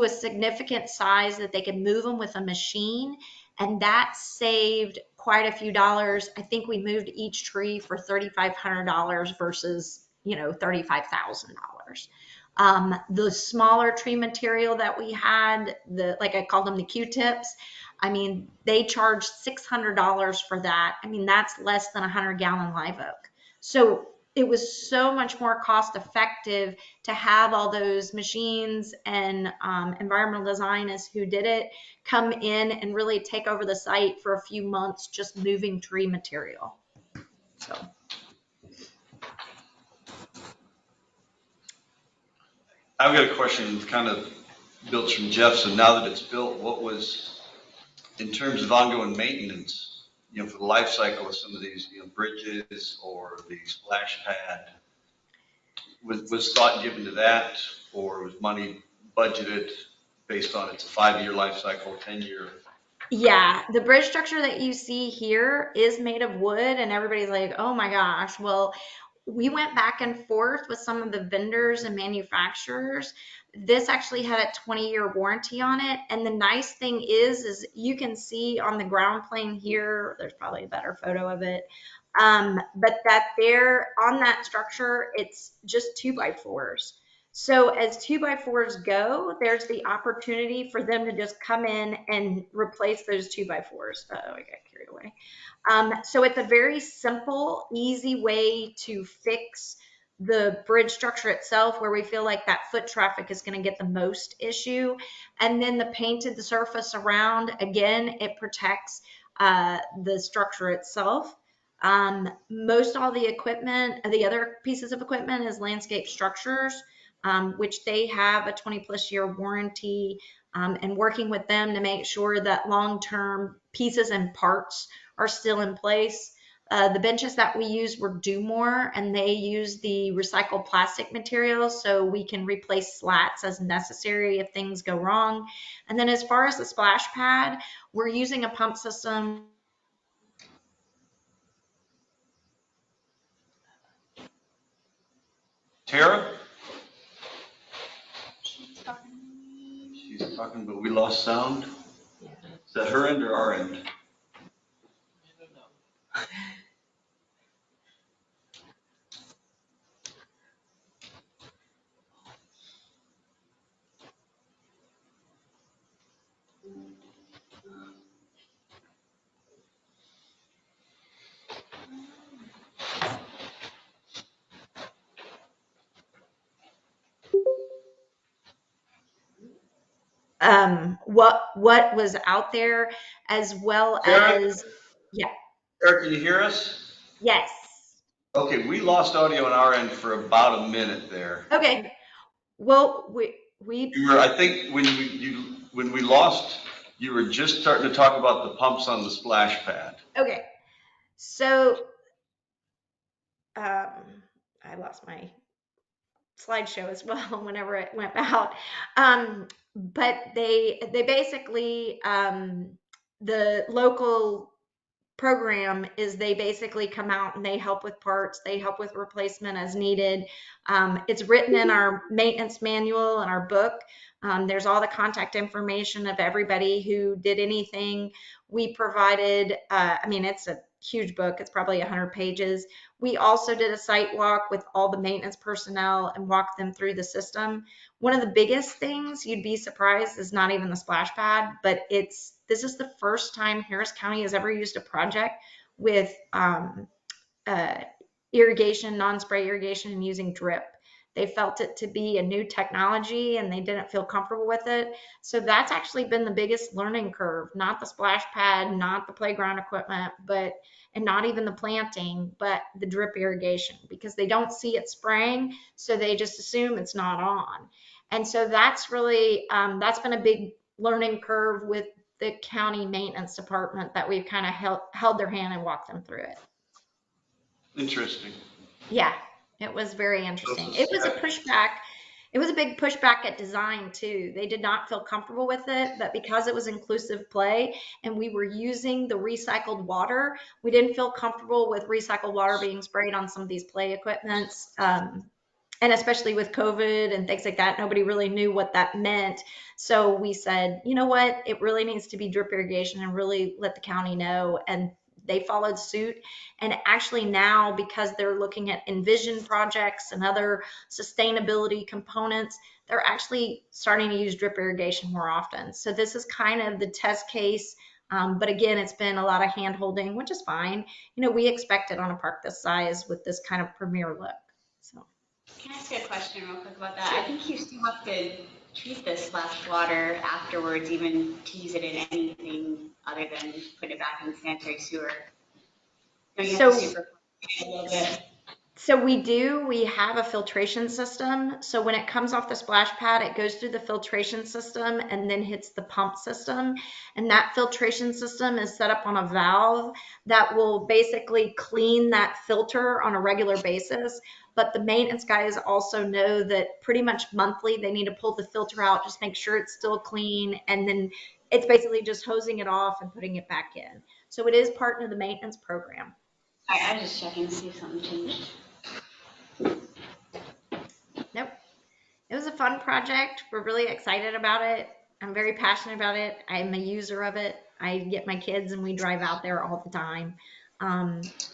significant size that they could move them with a machine. And that saved quite a few dollars. I think we moved each tree for $3,500 versus, $35,000. The smaller tree material that we had, like I called them the Q-tips, I mean, they charged $600 for that. I mean, that's less than a 100-gallon live oak. So it was so much more cost effective to have all those machines and environmental designers who did it come in and really take over the site for a few months, just moving tree material. So. I've got a question kind of built from Jeff. So now that it's built, what was, in terms of ongoing maintenance, for the life cycle of some of these, bridges or the splash pad, was thought given to that, or was money budgeted based on it's a 5-year life cycle, 10-year? Yeah, the bridge structure that you see here is made of wood, and everybody's like, oh my gosh. Well, we went back and forth with some of the vendors and manufacturers. This actually had a 20-year warranty on it. And the nice thing is you can see on the ground plane here, there's probably a better photo of it. But that there on that structure, it's just 2x4s. So as 2x4s go, there's the opportunity for them to just come in and replace those 2x4s. Oh, I got carried away. So it's a very simple, easy way to fix the bridge structure itself where we feel like that foot traffic is going to get the most issue. And then the painted surface around, again, it protects the structure itself. Most all the equipment, the other pieces of equipment is landscape structures, which they have a 20+ year warranty, and working with them to make sure that long-term pieces and parts are still in place. The benches that we use were Dumore, and they use the recycled plastic materials, so we can replace slats as necessary if things go wrong. And then as far as the splash pad, we're using a pump system. Tara? She's talking, but we lost sound. Is that her end or our end? What was out there, as well Tara? as, yeah, Eric, can you hear us? yes. Okay, we lost audio on our end for about a minute there. Okay. Well, You were, I think when we lost, you were just starting to talk about the pumps on the splash pad. okay. So, I lost my slideshow as well whenever it went out. But they basically, the local program is they basically come out and they help with parts, they help with replacement as needed. It's written in our maintenance manual and our book. There's all the contact information of everybody who did anything. We provided, it's a huge book. It's probably 100 pages. We also did a site walk with all the maintenance personnel and walked them through the system. One of the biggest things, you'd be surprised, is not even the splash pad, but this is the first time Harris County has ever used a project with irrigation, non-spray irrigation, and using drip. They felt it to be a new technology and they didn't feel comfortable with it. So that's actually been the biggest learning curve, not the splash pad, not the playground equipment, and not even the planting, but the drip irrigation, because they don't see it spraying, so they just assume it's not on. And so that's really, that's been a big learning curve with the county maintenance department, that we've kind of held their hand and walked them through it. Interesting. Yeah, it was very interesting. It was a pushback. It was a big pushback at design too. They did not feel comfortable with it, but because it was inclusive play and we were using the recycled water, we didn't feel comfortable with recycled water being sprayed on some of these play equipments. And especially with COVID and things like that, nobody really knew what that meant. So we said, you know what, it really needs to be drip irrigation, and really let the county know. And they followed suit. And actually now, because they're looking at Envision projects and other sustainability components, they're actually starting to use drip irrigation more often. So this is kind of the test case. But again, it's been a lot of hand holding, which is fine. We expect it on a park this size with this kind of premier look. So. Can I ask you a question real quick about that? I think you still have to treat the splash water afterwards, even to use it in anything other than put it back in the sanitary sewer. So we have a filtration system. So when it comes off the splash pad, it goes through the filtration system and then hits the pump system. And that filtration system is set up on a valve that will basically clean that filter on a regular basis. but the maintenance guys also know that pretty much monthly they need to pull the filter out, just make sure it's still clean, and then it's basically just hosing it off and putting it back in. So it is part of the maintenance program. I was just checking to see if something changed. Nope. It was a fun project. We're really excited about it. I'm very passionate about it. I'm a user of it. I get my kids and we drive out there all the time.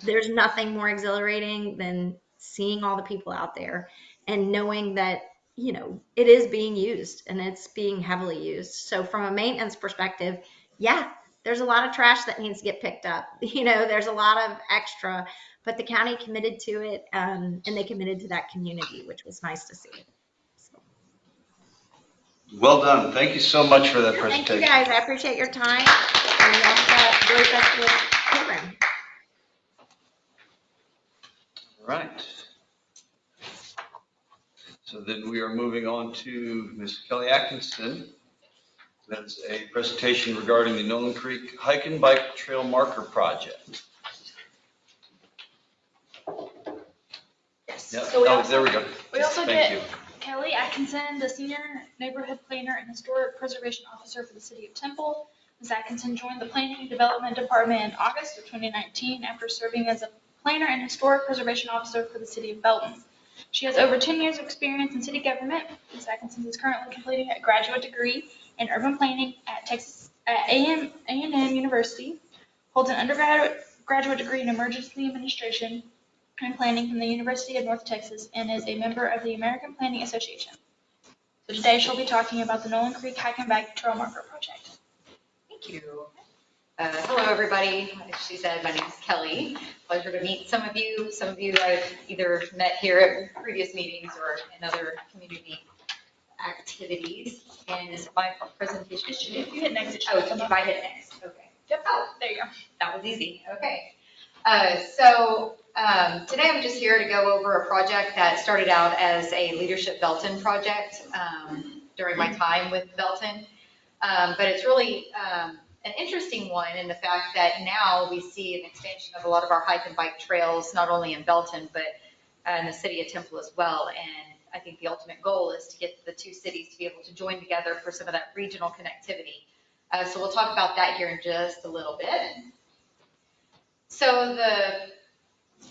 There's nothing more exhilarating than seeing all the people out there and knowing that, you know, it is being used and it's being heavily used. So from a maintenance perspective, yeah, there's a lot of trash that needs to get picked up. You know, there's a lot of extra, but the county committed to it, and they committed to that community, which was nice to see. So, Well done. Thank you so much for that thank presentation. you guys. I appreciate your time and that's a really festival program. All right. So then we are moving on to Ms. Kelly Atkinson. That's a presentation regarding the Nolan Creek Hike and Bike Trail Marker Project. Yes. Yep. So we Oh, also, there we go. we also Thank get you. Kelly Atkinson, the Senior Neighborhood Planner and Historic Preservation Officer for the City of Temple. Ms. Atkinson joined the Planning and Development Department in August of 2019 after serving as a Planner and Historic Preservation Officer for the City of Belton. She has over 10 years of experience in city government. Ms. Atkinson is currently completing a graduate degree in urban planning at A&M University, holds an undergraduate degree in emergency administration and planning from the University of North Texas, and is a member of the American Planning Association. So today she'll be talking about the Nolan Creek Hike and Bike Trail Marker Project. Thank you. Hello, everybody. As she said, my name is Kelly. Pleasure to meet some of you. Some of you I've either met here at previous meetings or in other community activities. And my presentation is If you hit next, it oh, should come if up. I hit next. Okay. Yep. Oh, There you go. that was easy. Okay. Today I'm just here to go over a project that started out as a Leadership Belton project during my time with Belton. But it's really an interesting one in the fact that now we see an expansion of a lot of our hike and bike trails, not only in Belton, but in the city of Temple as well. And I think the ultimate goal is to get the two cities to be able to join together for some of that regional connectivity. So we'll talk about that here in just a little bit. So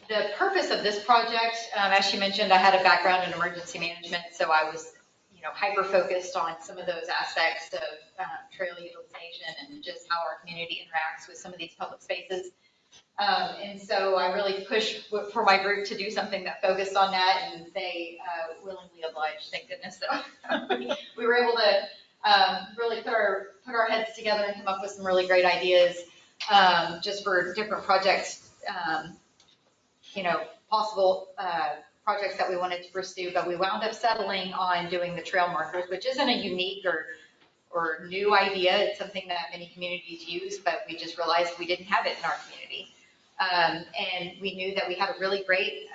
the purpose of this project, as she mentioned, I had a background in emergency management, so I was hyper-focused on some of those aspects of trail utilization and just how our community interacts with some of these public spaces. And so I really pushed for my group to do something that focused on that, and they willingly obliged, thank goodness. So we were able to really put our heads together and come up with some really great ideas just for different projects, possible projects that we wanted to pursue, but we wound up settling on doing the trail markers, which isn't a unique or new idea. It's something that many communities use, but we just realized we didn't have it in our community. And we knew that we had a really great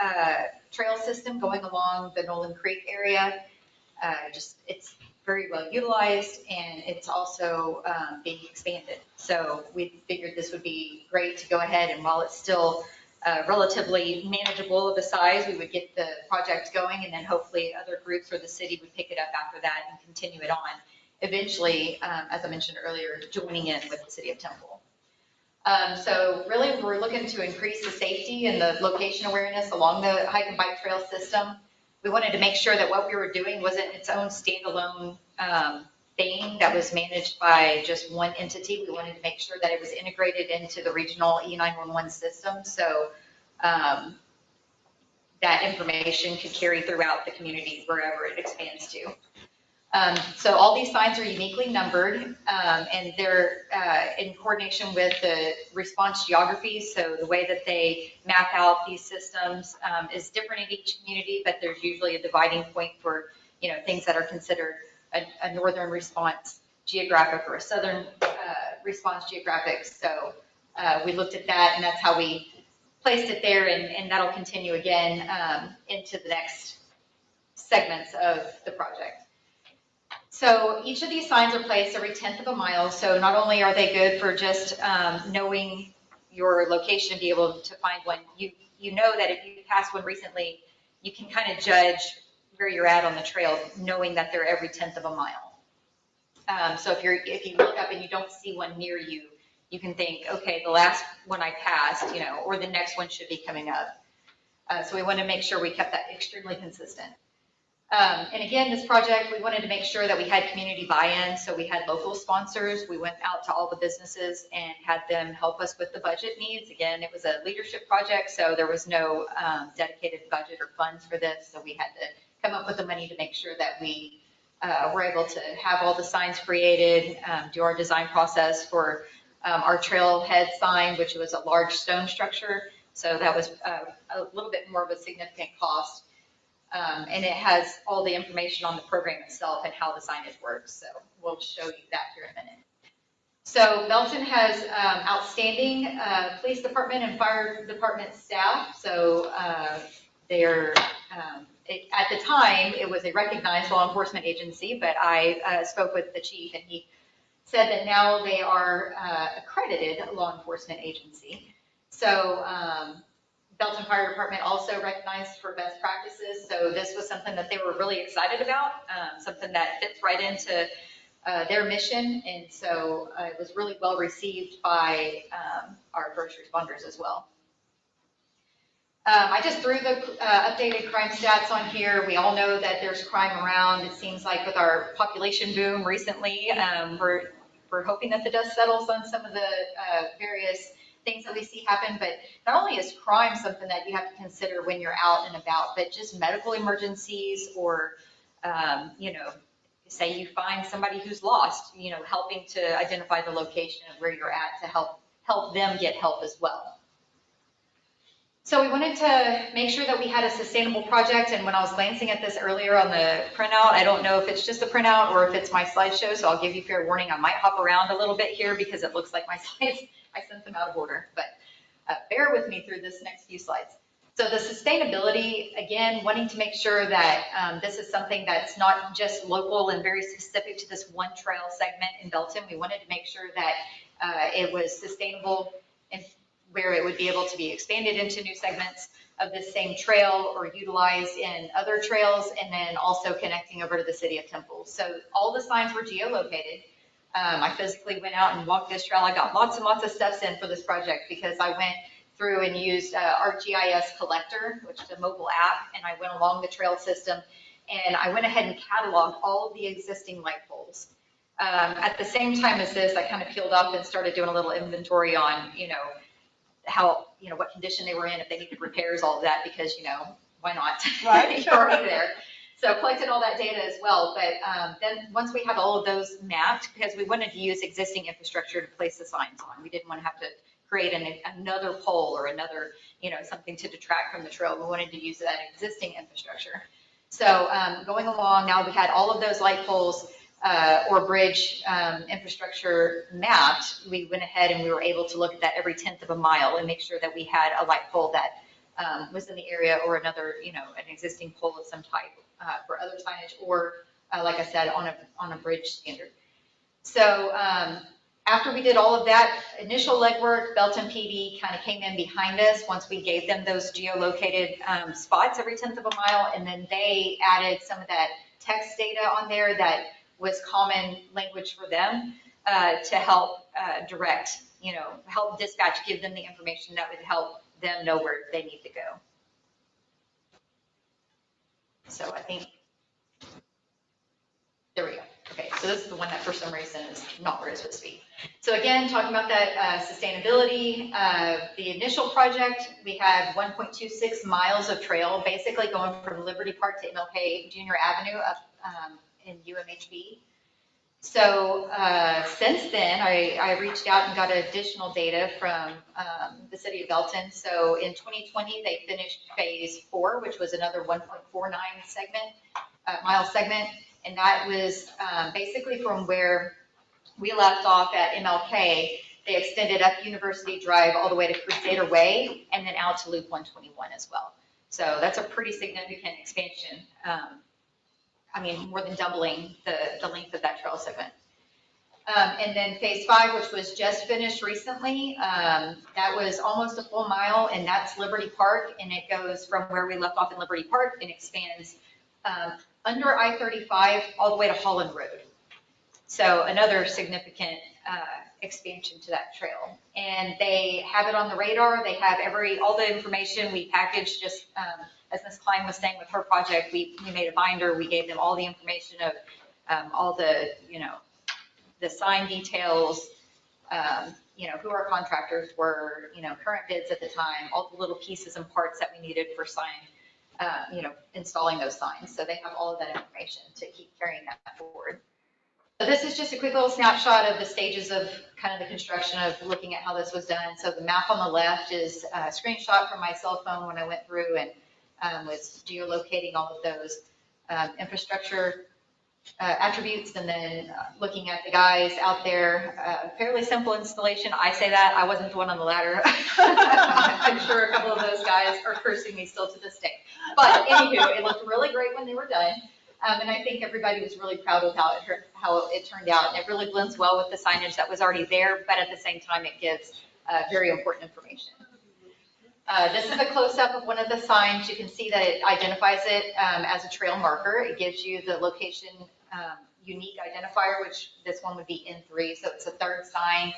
trail system going along the Nolan Creek area. It's very well utilized, and it's also being expanded. So we figured this would be great to go ahead, and while it's still relatively manageable of a size, we would get the project going, and then hopefully other groups or the city would pick it up after that and continue it on. Eventually, as I mentioned earlier, joining in with the city of Temple. So really, we're looking to increase the safety and the location awareness along the hike and bike trail system. We wanted to make sure that what we were doing wasn't its own standalone thing that was managed by just one entity. We wanted to make sure that it was integrated into the regional E911 system, so that information could carry throughout the community wherever it expands to. So all these signs are uniquely numbered, and they're in coordination with the response geography. So the way that they map out these systems is different in each community, but there's usually a dividing point for things that are considered a northern response geographic or a southern response geographic. So we looked at that, and that's how we placed it there, and that'll continue again into the next segments of the project. So each of these signs are placed every 1/10 of a mile. So not only are they good for just knowing your location and be able to find one, you know that if you pass one recently, you can kind of judge where you're at on the trail, knowing that they're every 1/10 of a mile. So if you look up and you don't see one near you, you can think, okay, the last one I passed, or the next one should be coming up. So we wanted to make sure we kept that extremely consistent. And again, this project, we wanted to make sure that we had community buy-in. So we had local sponsors. We went out to all the businesses and had them help us with the budget needs. Again, it was a leadership project, so there was no dedicated budget or funds for this. So we had to come up with the money to make sure that we were able to have all the signs created, do our design process for our trailhead sign, which was a large stone structure. So that was a little bit more of a significant cost. And it has all the information on the program itself and how the signage works. So we'll show you that here in a minute. So Belton has outstanding police department and fire department staff. So they're, at the time, it was a recognized law enforcement agency, but I spoke with the chief and he said that now they are accredited law enforcement agency. So Belton Fire Department also recognized for best practices. So this was something that they were really excited about, something that fits right into their mission. And so it was really well received by our first responders as well. I just threw the updated crime stats on here. We all know that there's crime around. It seems like with our population boom recently, we're hoping that the dust settles on some of the various things that we see happen, but not only is crime something that you have to consider when you're out and about, but just medical emergencies or, say you find somebody who's lost, helping to identify the location of where you're at to help them get help as well. So we wanted to make sure that we had a sustainable project, and when I was glancing at this earlier on the printout, I don't know if it's just a printout or if it's my slideshow, so I'll give you fair warning. I might hop around a little bit here because it looks like my slides, I sent them out of order, but bear with me through this next few slides. So the sustainability, again, wanting to make sure that this is something that's not just local and very specific to this one trail segment in Belton. We wanted to make sure that it was sustainable and where it would be able to be expanded into new segments of this same trail or utilized in other trails, and then also connecting over to the city of Temple. So all the signs were geolocated. I physically went out and walked this trail. I got lots and lots of steps in for this project because I went through and used ArcGIS Collector, which is a mobile app, and I went along the trail system, and I went ahead and cataloged all of the existing light poles. At the same time as this, I kind of peeled up and started doing a little inventory on, how, what condition they were in, if they needed repairs, all of that, because, why not? Right. You're already there. So collected all that data as well. But then once we had all of those mapped, because we wanted to use existing infrastructure to place the signs on, we didn't want to have to create another pole or another, something to detract from the trail. We wanted to use that existing infrastructure. So going along, now we had all of those light poles or bridge infrastructure mapped. We went ahead and we were able to look at that every 1/10 of a mile and make sure that we had a light pole that was in the area, or another, an existing pole of some type for other signage, or like I said, on a bridge standard. So after we did all of that initial legwork, Belton PD kind of came in behind us once we gave them those geolocated spots every 1/10 of a mile, and then they added some of that text data on there that was common language for them to help direct, help dispatch, give them the information that would help them know where they need to go. So I think, there we go. Okay, so this is the one that for some reason is not where it's supposed to be. So again, talking about that sustainability, the initial project, we had 1.26 miles of trail, basically going from Liberty Park to MLK Junior Avenue up in UMHB. So since then, I reached out and got additional data from the city of Belton. So in 2020, they finished phase 4, which was another 1.49 mile segment. And that was basically from where we left off at MLK. They extended up University Drive all the way to Crusader Way and then out to Loop 121 as well. So that's a pretty significant expansion. I mean, more than doubling the length of that trail segment. And then phase 5, which was just finished recently, that was almost a full mile, and that's Liberty Park, and it goes from where we left off in Liberty Park and expands under I-35 all the way to Holland Road. So another significant expansion to that trail. And they have it on the radar. They have all the information we packaged, just as Ms. Klein was saying with her project, we made a binder. We gave them all the information of all the, the sign details, who our contractors were, current bids at the time, all the little pieces and parts that we needed for installing those signs. So they have all of that information to keep carrying that forward. So this is just a quick little snapshot of the stages of kind of the construction of looking at how this was done. So the map on the left is a screenshot from my cell phone when I went through and was geolocating all of those infrastructure attributes, and then looking at the guys out there, fairly simple installation. I say that, I wasn't the one on the ladder. I'm sure a couple of those guys are cursing me still to this day. But anywho, it looked really great when they were done. And I think everybody was really proud of how it turned out. And it really blends well with the signage that was already there, but at the same time, it gives very important information. This is a close-up of one of the signs. You can see that it identifies it as a trail marker. It gives you the location unique identifier, which this one would be N3. So it's a third sign.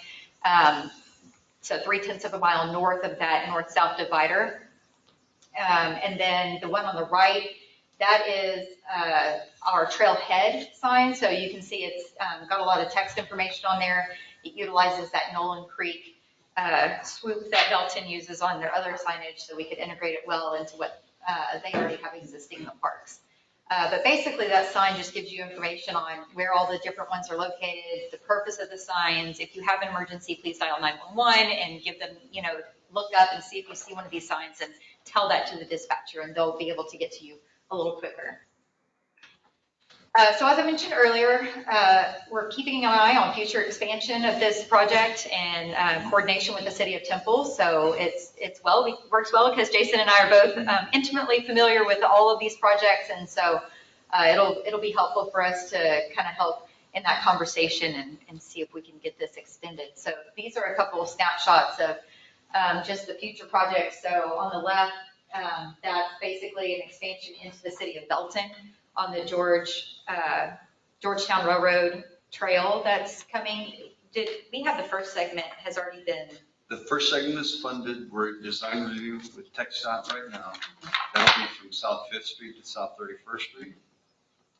So 0.3 of a mile north of that north-south divider. And then the one on the right, that is our trailhead sign. So you can see it's got a lot of text information on there. It utilizes that Nolan Creek swoop that Belton uses on their other signage, so we could integrate it well into what they already have existing in the parks. But basically that sign just gives you information on where all the different ones are located, the purpose of the signs. If you have an emergency, please dial 911 and give them, look up and see if you see one of these signs and tell that to the dispatcher, and they'll be able to get to you a little quicker. So as I mentioned earlier, we're keeping an eye on future expansion of this project and coordination with the city of Temple. So it works well because Jason and I are both intimately familiar with all of these projects, and so it'll be helpful for us to kind of help in that conversation and see if we can get this extended. So these are a couple of snapshots of just the future projects. So on the left, that's basically an expansion into the city of Belton on the Georgetown Railroad Trail that's coming. We have the first segment has already been. The first segment is funded. We're in design review with TxDOT right now. That'll be from South 5th Street to South 31st Street.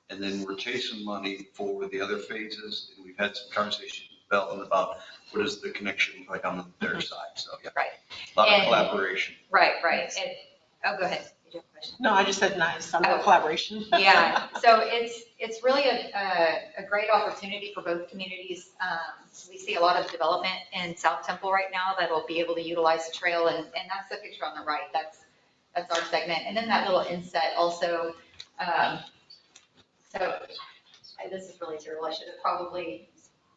And then we're chasing money for the other phases. And we've had some conversations with Belton about what is the connection like on their side. So yeah, Right. A lot of collaboration. Right. And, go ahead. Did you have a question? No, I just said nice. I'm about collaboration. Yeah, so it's really a great opportunity for both communities. We see a lot of development in South Temple right now that'll be able to utilize the trail, and that's the picture on the right. That's our segment, and then that little inset also. So this is really terrible. I should have probably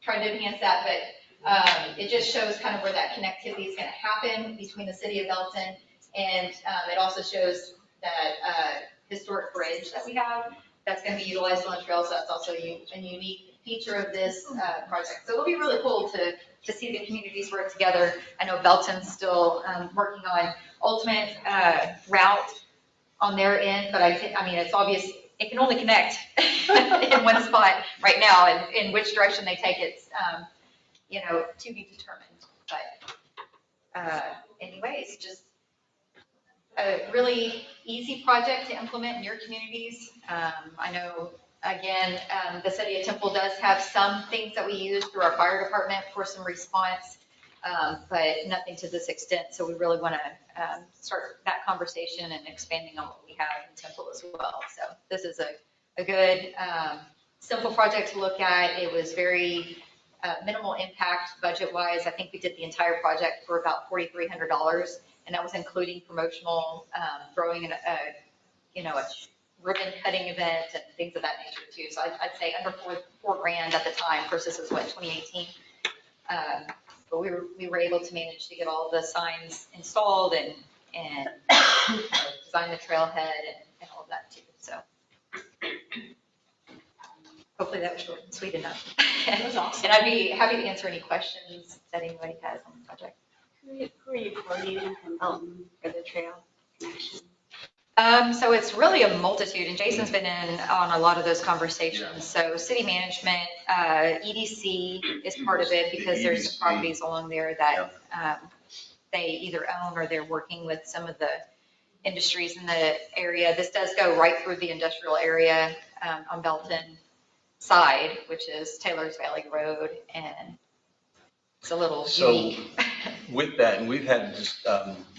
tried to enhance that, but it just shows kind of where that connectivity is going to happen between the city of Belton, and it also shows that historic bridge that we have that's going to be utilized on the trail. So that's also a unique feature of this project. So it'll be really cool to see the communities work together. I know Belton's still working on ultimate route on their end, but it's obvious it can only connect in one spot right now, and in which direction they take it's to be determined. But anyways, just a really easy project to implement in your communities. I know, again, the city of Temple does have some things that we use through our fire department for some response, but nothing to this extent. So we really want to start that conversation and expanding on what we have in Temple as well. So this is a good, simple project to look at. It was very minimal impact budget-wise. I think we did the entire project for about $4,300. And that was including promotional, throwing in a ribbon cutting event and things of that nature too. So I'd say under $4 grand at the time. Of course, this was 2018. But we were able to manage to get all the signs installed and design the trailhead and all of that too. So hopefully that was short and sweet enough. That was awesome. And I'd be happy to answer any questions that anybody has on the project. Who are you coordinating from Belton for the trail connection? So it's really a multitude, and Jason's been in on a lot of those conversations. So city management, EDC is part of it because there's some properties along there that they either own or they're working with some of the industries in the area. This does go right through the industrial area on Belton side, which is Taylor's Valley Road, and it's a little unique. With that, and we've had just,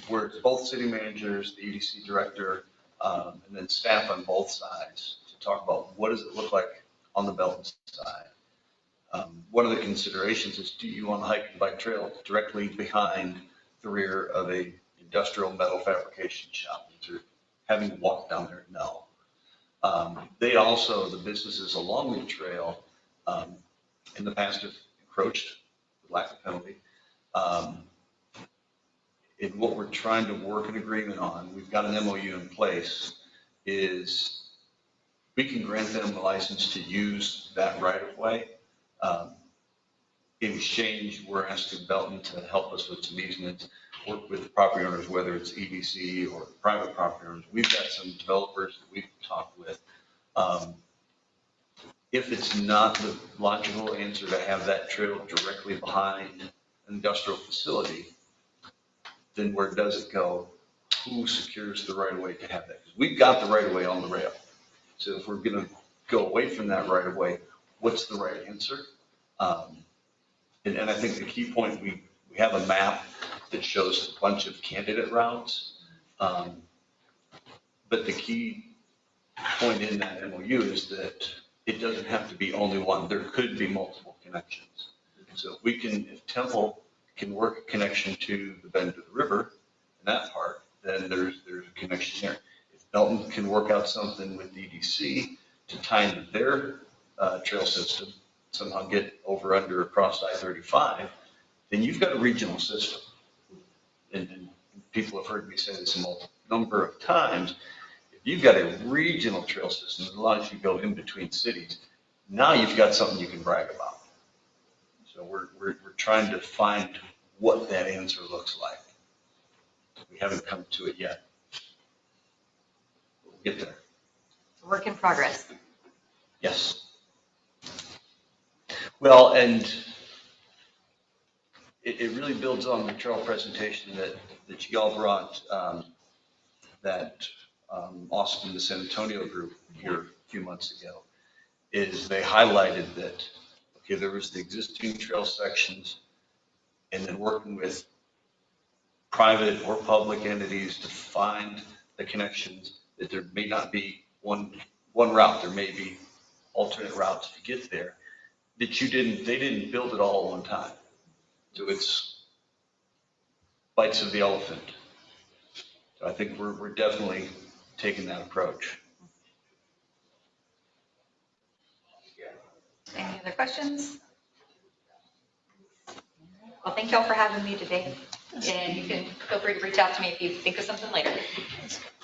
where it's both city managers, the EDC director, and then staff on both sides to talk about what does it look like on the Belton side. One of the considerations is, do you want to hike and bike trail directly behind the rear of a industrial metal fabrication shop? You're having to walk down there? No. They also, the businesses along the trail, in the past have encroached with lack of penalty. And what we're trying to work an agreement on, we've got an MOU in place, is we can grant them the license to use that right of way. In exchange, we're asking Belton to help us with some easements, work with the property owners, whether it's EDC or private property owners. We've got some developers that we've talked with. If it's not the logical answer to have that trail directly behind an industrial facility, then where does it go? Who secures the right of way to have that? Because we've got the right of way on the rail. So if we're going to go away from that right of way, what's the right answer? And I think the key point, we have a map that shows a bunch of candidate routes. But the key point in that MOU is that it doesn't have to be only one. There could be multiple connections. So if Temple can work a connection to the bend of the river in that part, then there's a connection there. If Belton can work out something with EDC to tie into their trail system, somehow get over under across I-35, then you've got a regional system. And people have heard me say this a number of times. If you've got a regional trail system that allows you to go in between cities, now you've got something you can brag about. So we're trying to find what that answer looks like. We haven't come to it yet. We'll get there. Work in progress. Yes. Well, and it really builds on the trail presentation that you all brought, that Austin, the San Antonio group here a few months ago, is they highlighted that, okay, there was the existing trail sections, and then working with private or public entities to find the connections, that there may not be one route, there may be alternate routes to get there, that they didn't build it all at one time. So it's bites of the elephant. So I think we're definitely taking that approach. Any other questions? Well, thank y'all for having me today. And you can feel free to reach out to me if you think of something later.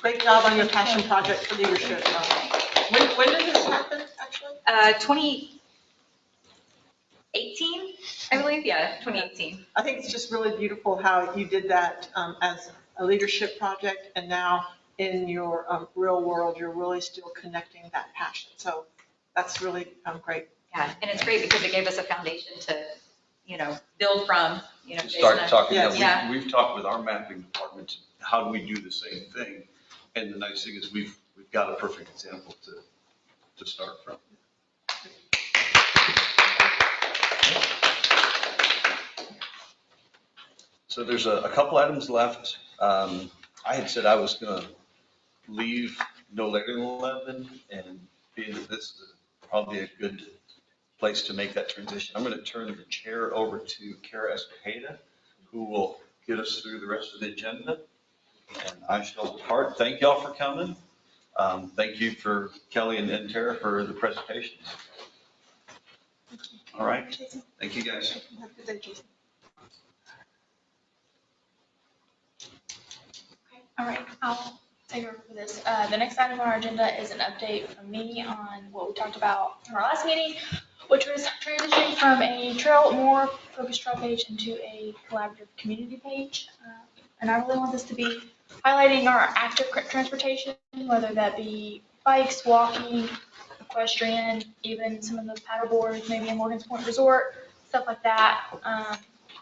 Great job on your passion project for leadership. When did this happen, actually? 2018, I believe. Yeah, 2018. I think it's just really beautiful how you did that as a leadership project, and now in your real world, you're really still connecting that passion. So that's really great. Yeah, and it's great because it gave us a foundation to, build from, Start talking. Yes. Yeah. We've talked with our mapping department, how do we do the same thing? And the nice thing is we've got a perfect example to start from. So there's a couple items left. I had said I was going to leave no later than 11, and being that this is probably a good place to make that transition, I'm going to turn the chair over to Kara Escajeda, who will get us through the rest of the agenda. And I shall depart. Thank y'all for coming. Thank you for Kelly and Tara for the presentation. All right. Thank you, guys. Have a good day, Jason. All right, I'll take over for this. The next item on our agenda is an update from me on what we talked about in our last meeting, which was transitioning from a more focused trail page into a collaborative community page. And I really want this to be highlighting our active transportation, whether that be bikes, walking, equestrian, even some of the paddle boards, maybe a Morgan's Point Resort, stuff like that.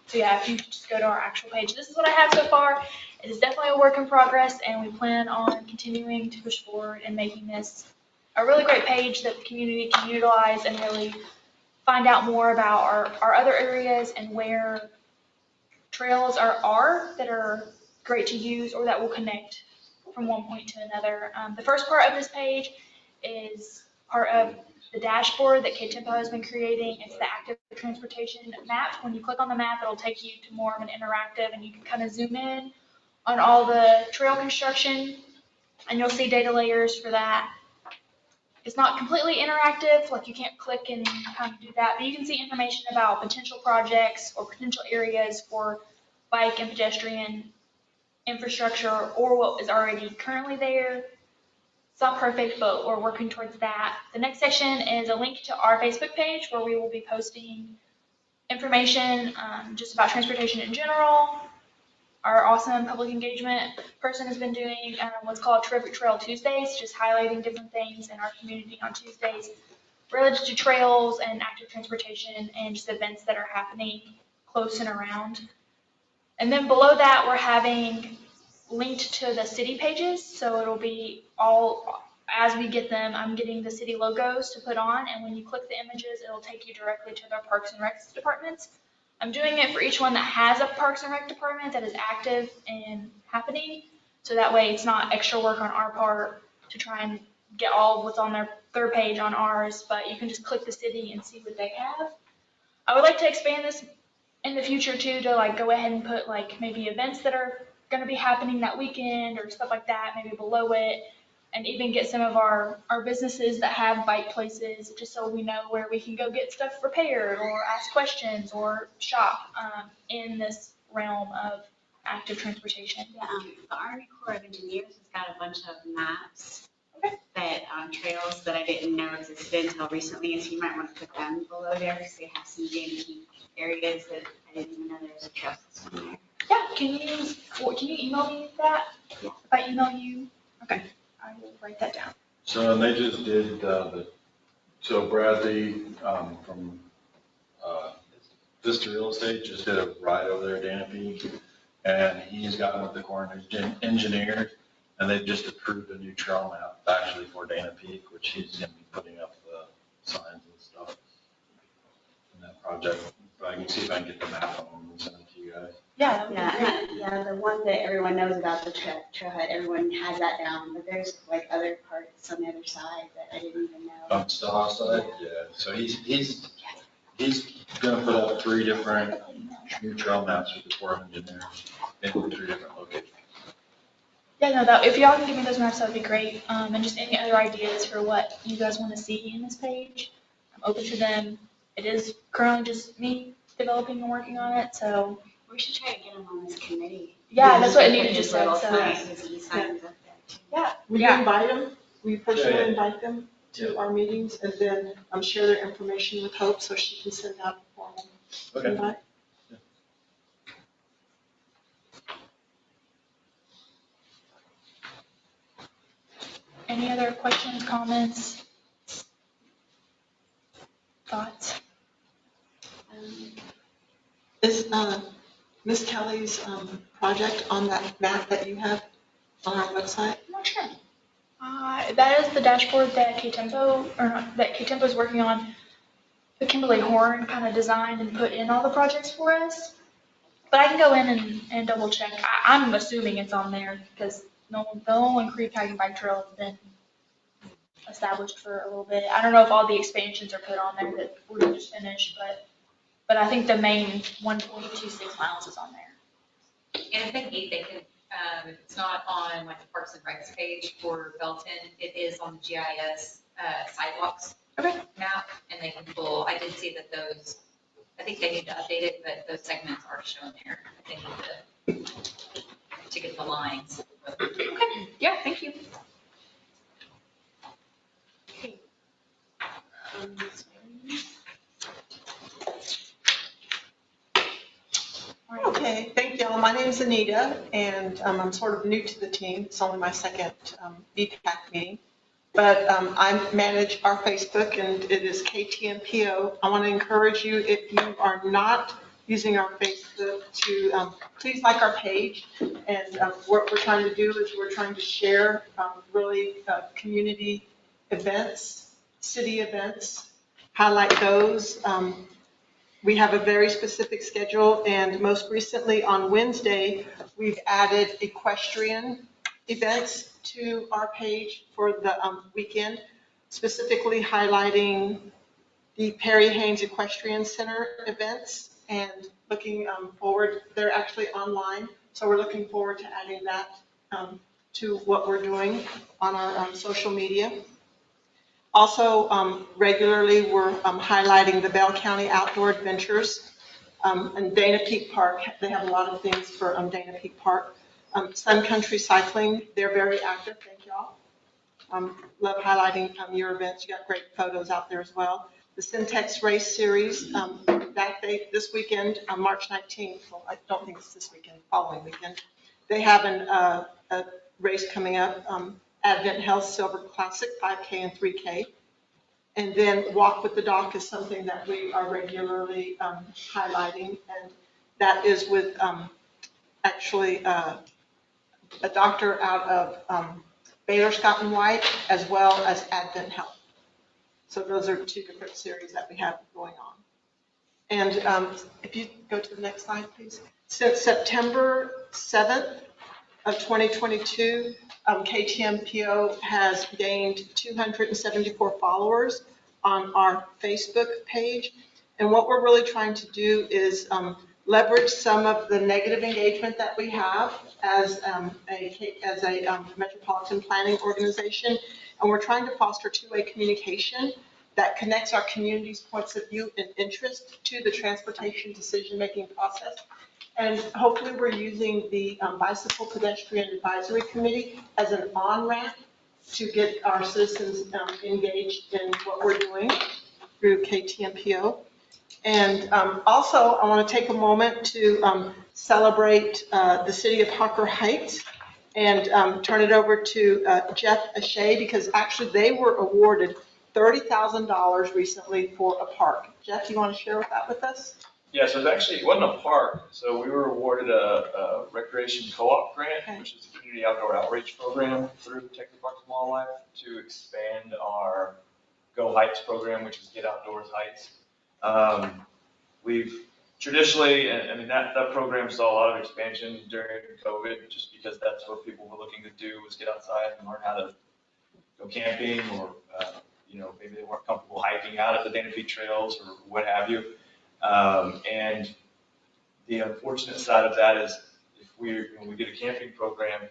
So yeah, if you just go to our actual page, this is what I have so far. It is definitely a work in progress, and we plan on continuing to push forward and making this a really great page that the community can utilize and really find out more about our other areas and where trails are that are great to use or that will connect from one point to another. The first part of this page is part of the dashboard that KTMPO has been creating. It's the active transportation map. When you click on the map, it'll take you to more of an interactive, and you can kind of zoom in on all the trail construction, and you'll see data layers for that. It's not completely interactive, like you can't click and kind of do that, but you can see information about potential projects or potential areas for bike and pedestrian infrastructure or what is already currently there. It's not perfect, but we're working towards that. The next section is a link to our Facebook page where we will be posting information just about transportation in general. Our awesome public engagement person has been doing what's called Terrific Trail Tuesdays, just highlighting different things in our community on Tuesdays related to trails and active transportation and just events that are happening close and around. And then below that, we're having linked to the city pages, so it'll be all, as we get them, I'm getting the city logos to put on, and when you click the images, it'll take you directly to their Parks and Recs departments. I'm doing it for each one that has a Parks and Rec department that is active and happening, so that way it's not extra work on our part to try and get all of what's on their page on ours, but you can just click the city and see what they have. I would like to expand this in the future too, to like go ahead and put like maybe events that are going to be happening that weekend or stuff like that, maybe below it, and even get some of our businesses that have bike places, just so we know where we can go get stuff repaired or ask questions or shop in this realm of active transportation. The Army Corps of Engineers has got a bunch of maps Okay. that trails that I didn't know existed until recently, and so you might want to put them below there because they have some janky areas that I didn't even know there was a trail system there. Yeah, can you email me that? Yeah. If I email you? Okay, I will write that down. So, and they just did so Bradley from Vista Real Estate just did a ride over there at Dana Peak, and he's gotten with the Corps of Engineers, and they've just approved a new trail map actually for Dana Peak, which he's going to be putting up the signs and stuff in that project. But I can see if I can get the map on and send it to you guys. Yeah, that would be great. Yeah, the one that everyone knows about, the trailhead, everyone has that down, but there's like other parts on the other side that I didn't even know. On the Still side? Yeah, so he's gonna put up 3 different new trail maps with the Corps of Engineers in 3 different locations. Yeah, no, if y'all can give me those maps, that would be great. And just any other ideas for what you guys want to see in this page, I'm open to them. It is currently just me developing and working on it, so. We should try to get them on this committee. Yeah, that's what Anita just said, Little so. signs, e-signs up there too. Yeah, We Yeah. invite them, we personally Yeah. invite them to our meetings, and then share their information with Hope so she can send out a formal Okay. invite. Any other questions, comments, thoughts? Is Ms. Kelly's project on that map that you have on our website? I'm not sure. That is the dashboard that KTMPO is working on. The Kimberly Horn kind of designed and put in all the projects for us. But I can go in and double check. I'm assuming it's on there because the Nolan Creek Hiking Bike Trail has been established for a little bit. I don't know if all the expansions are put on there that we just finished, but I think the main 1.26 miles is on there. And if they need, they can, if it's not on like the Parks and Recs page for Belton, it is on the GIS sidewalks map, and they can pull, I did see that those, I think they need to update it, but those segments are shown there. If they need to to get the lines. Okay, yeah, thank you. Okay, thank y'all. My name is Anita, and I'm sort of new to the team. It's only my second VPAC meeting. But I manage our Facebook, and it is KTMPO. I want to encourage you, if you are not using our Facebook, to please like our page. And what we're trying to do is we're trying to share really community events, city events, highlight those. We have a very specific schedule, and most recently on Wednesday, we've added equestrian events to our page for the weekend, specifically highlighting the Perry Haynes Equestrian Center events and looking forward. They're actually online, so we're looking forward to adding that to what we're doing on our social media. Also, regularly, we're highlighting the Bell County Outdoor Adventures and Dana Peak Park. They have a lot of things for Dana Peak Park. Sun Country Cycling, they're very active. Thank y'all. Love highlighting your events. You got great photos out there as well. The Syntex Race Series, this weekend, on March 19th, well, I don't think it's this weekend, following weekend, they have a race coming up, Advent Health Silver Classic, 5K and 3K. And then Walk with the Doc is something that we are regularly highlighting, and that is with actually a doctor out of Baylor Scott and White, as well as Advent Health. So those are two different series that we have going on. And if you go to the next slide, please. Since September 7th of 2022, KTMPO has gained 274 followers on our Facebook page. And what we're really trying to do is leverage some of the negative engagement that we have as a metropolitan planning organization. And we're trying to foster two-way communication that connects our community's points of view and interest to the transportation decision-making process. And hopefully we're using the Bicycle Pedestrian Advisory Committee as an on-ramp to get our citizens engaged in what we're doing through KTMPO. And also, I want to take a moment to celebrate the city of Hawker Heights and turn it over to Jeff Ashay, because actually they were awarded $30,000 recently for a park. Jeff, you want to share that with us? Yeah, so it wasn't a park. So we were awarded a recreation co-op grant, which is a community outdoor outreach program through Texas Parks and Wildlife to expand our Go Heights program, which is Get Outdoors Heights. We've traditionally, I mean, that program saw a lot of expansion during COVID, just because that's what people were looking to do, was get outside and learn how to go camping, or, maybe they weren't comfortable hiking out at the Dana Peak trails or what have you. And the unfortunate side of that is when we did a camping program,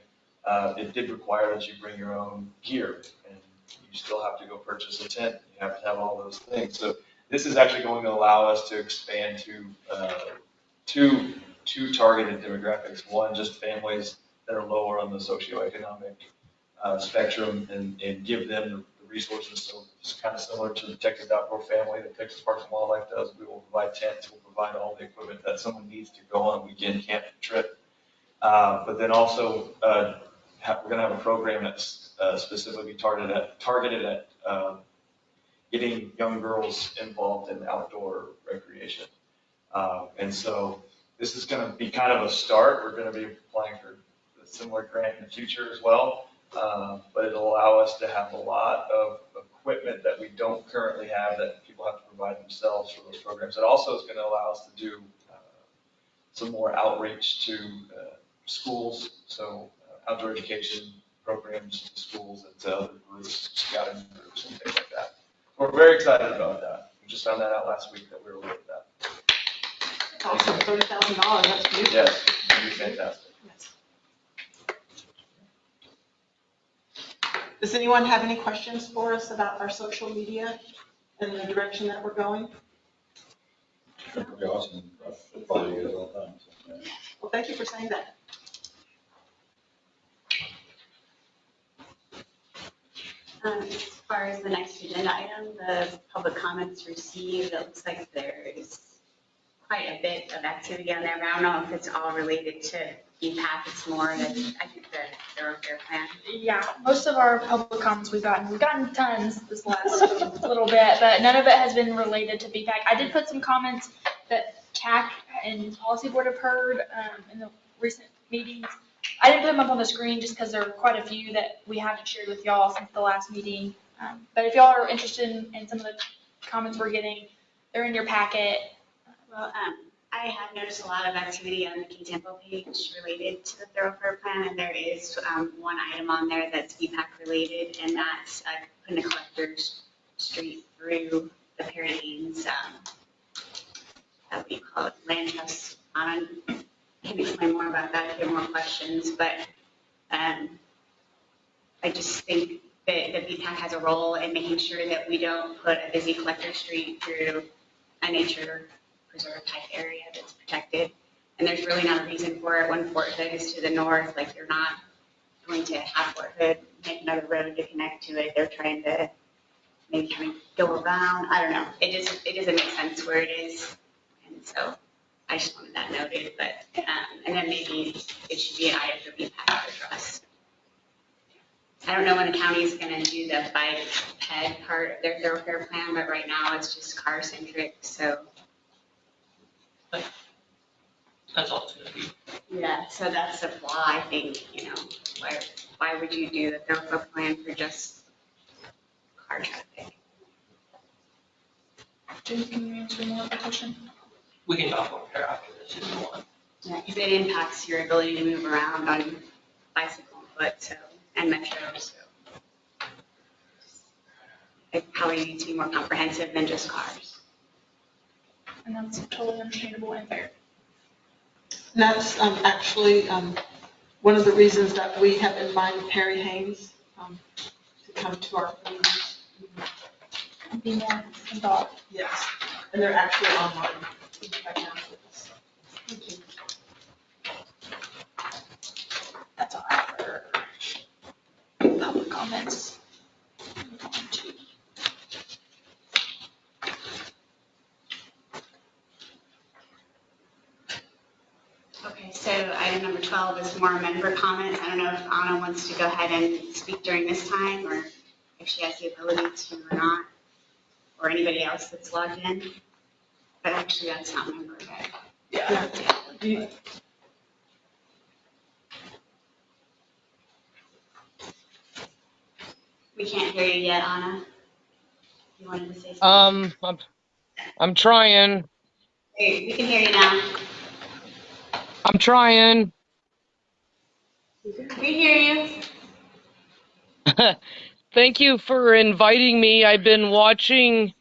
it did require that you bring your own gear, and you still have to go purchase a tent. You have to have all those things. So this is actually going to allow us to expand to two targeted demographics. One, just families that are lower on the socioeconomic spectrum, and give them the resources. So it's kind of similar to the Texas Outdoor Family that Texas Parks and Wildlife does. We will provide tents, we'll provide all the equipment that someone needs to go on a weekend camping trip. But then also, we're going to have a program that's specifically targeted at getting young girls involved in outdoor recreation. And so this is going to be kind of a start. We're going to be applying for a similar grant in the future as well. But it'll allow us to have a lot of equipment that we don't currently have, that people have to provide themselves for those programs. It also is going to allow us to do some more outreach to schools, so outdoor education programs to schools and to other groups, scouting groups and things like that. We're very excited about that. We just found that out last week that we were awarded that. Awesome, $30,000, that's beautiful. Yes, it'll be fantastic. Yes. Does anyone have any questions for us about our social media and the direction that we're going? Pretty awesome. I follow you guys all the time. So, yeah. Well, thank you for saying that. As far as the next agenda item, the public comments received, it looks like there is quite a bit of activity on there, but I don't know if it's all related to EPAC. It's more that I think the thoroughfare plan. Yeah, most of our public comments we've gotten tons this last little bit, but none of it has been related to BPAC. I did put some comments that CAC and Policy Board have heard in the recent meetings. I didn't put them up on the screen just because there are quite a few that we haven't shared with y'all since the last meeting. But if y'all are interested in some of the comments we're getting, they're in your packet. Well, I have noticed a lot of activity on the KTMPO page related to the thoroughfare plan, and there is one item on there that's BPAC related, and that's putting a collector's street through the Perry Haynes, what do you call it, land trust. I can explain more about that if you have more questions, but I just think that the BPAC has a role in making sure that we don't put a busy collector street through a nature preserve type area that's protected. And there's really not a reason for it when Fort Hood is to the north. Like, you're not going to have Fort Hood make another road to connect to it. They're trying to maybe kind of go around. I don't know. It doesn't make sense where it is. And so I just wanted that noted. But and then maybe it should be an item for BPAC to address. I don't know when the county is going to do the bike ped part of their thoroughfare plan, but right now it's just car centric. So that's all it's gonna be. yeah, so that's a flaw, I think, why would you do the thoroughfare plan for just car traffic? Jim, can you answer more of the question? We can talk more after this if you want. Yeah, because it impacts your ability to move around on bicycle and foot, and metro, so. It probably needs to be more comprehensive than just cars. And that's totally understandable and fair. And that's actually one of the reasons that we have invited Perry Haynes to come to our meetings. Be more involved. Yes, and they're actually online right now with us. Thank you. That's all I have for public comments. Move on to- Okay, so item number 12 is more member comments. I don't know if Anna wants to go ahead and speak during this time, or if she has the ability to or not, or anybody else that's logged in. But actually, that's not member, right? Yeah. We can't hear you yet, Anna. You wanted to say something? I'm trying. Hey, we can hear you now. I'm trying. We can hear you. Thank you for inviting me. I've been watching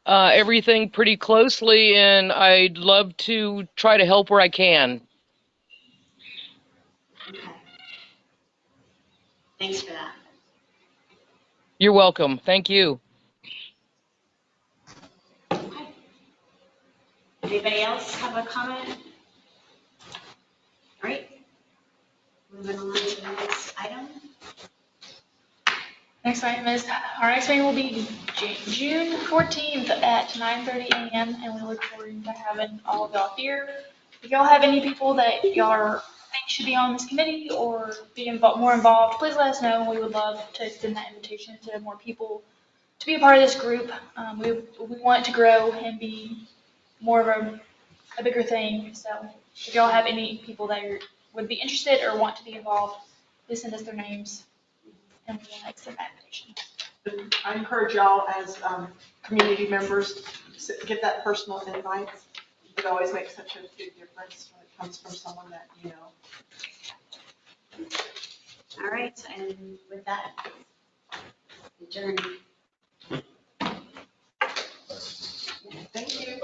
everything pretty closely, and I'd love to try to help where I can. Okay. Thanks for that. You're welcome. Thank you. Okay. Anybody else have a comment? All right. Moving on to the next item. Next item is, our next meeting will be June 14th at 9:30 a.m. and we look forward to having all of y'all here. If y'all have any people that y'all think should be on this committee or be more involved, please let us know. We would love to extend that invitation to more people to be a part of this group. We want it to grow and be more of a bigger thing. So if y'all have any people that would be interested or want to be involved, please send us their names and we will extend that invitation. I encourage y'all as community members to get that personal invite. It always makes such a big difference when it comes from someone that you know. All right, and with that, adjourn. Thank you.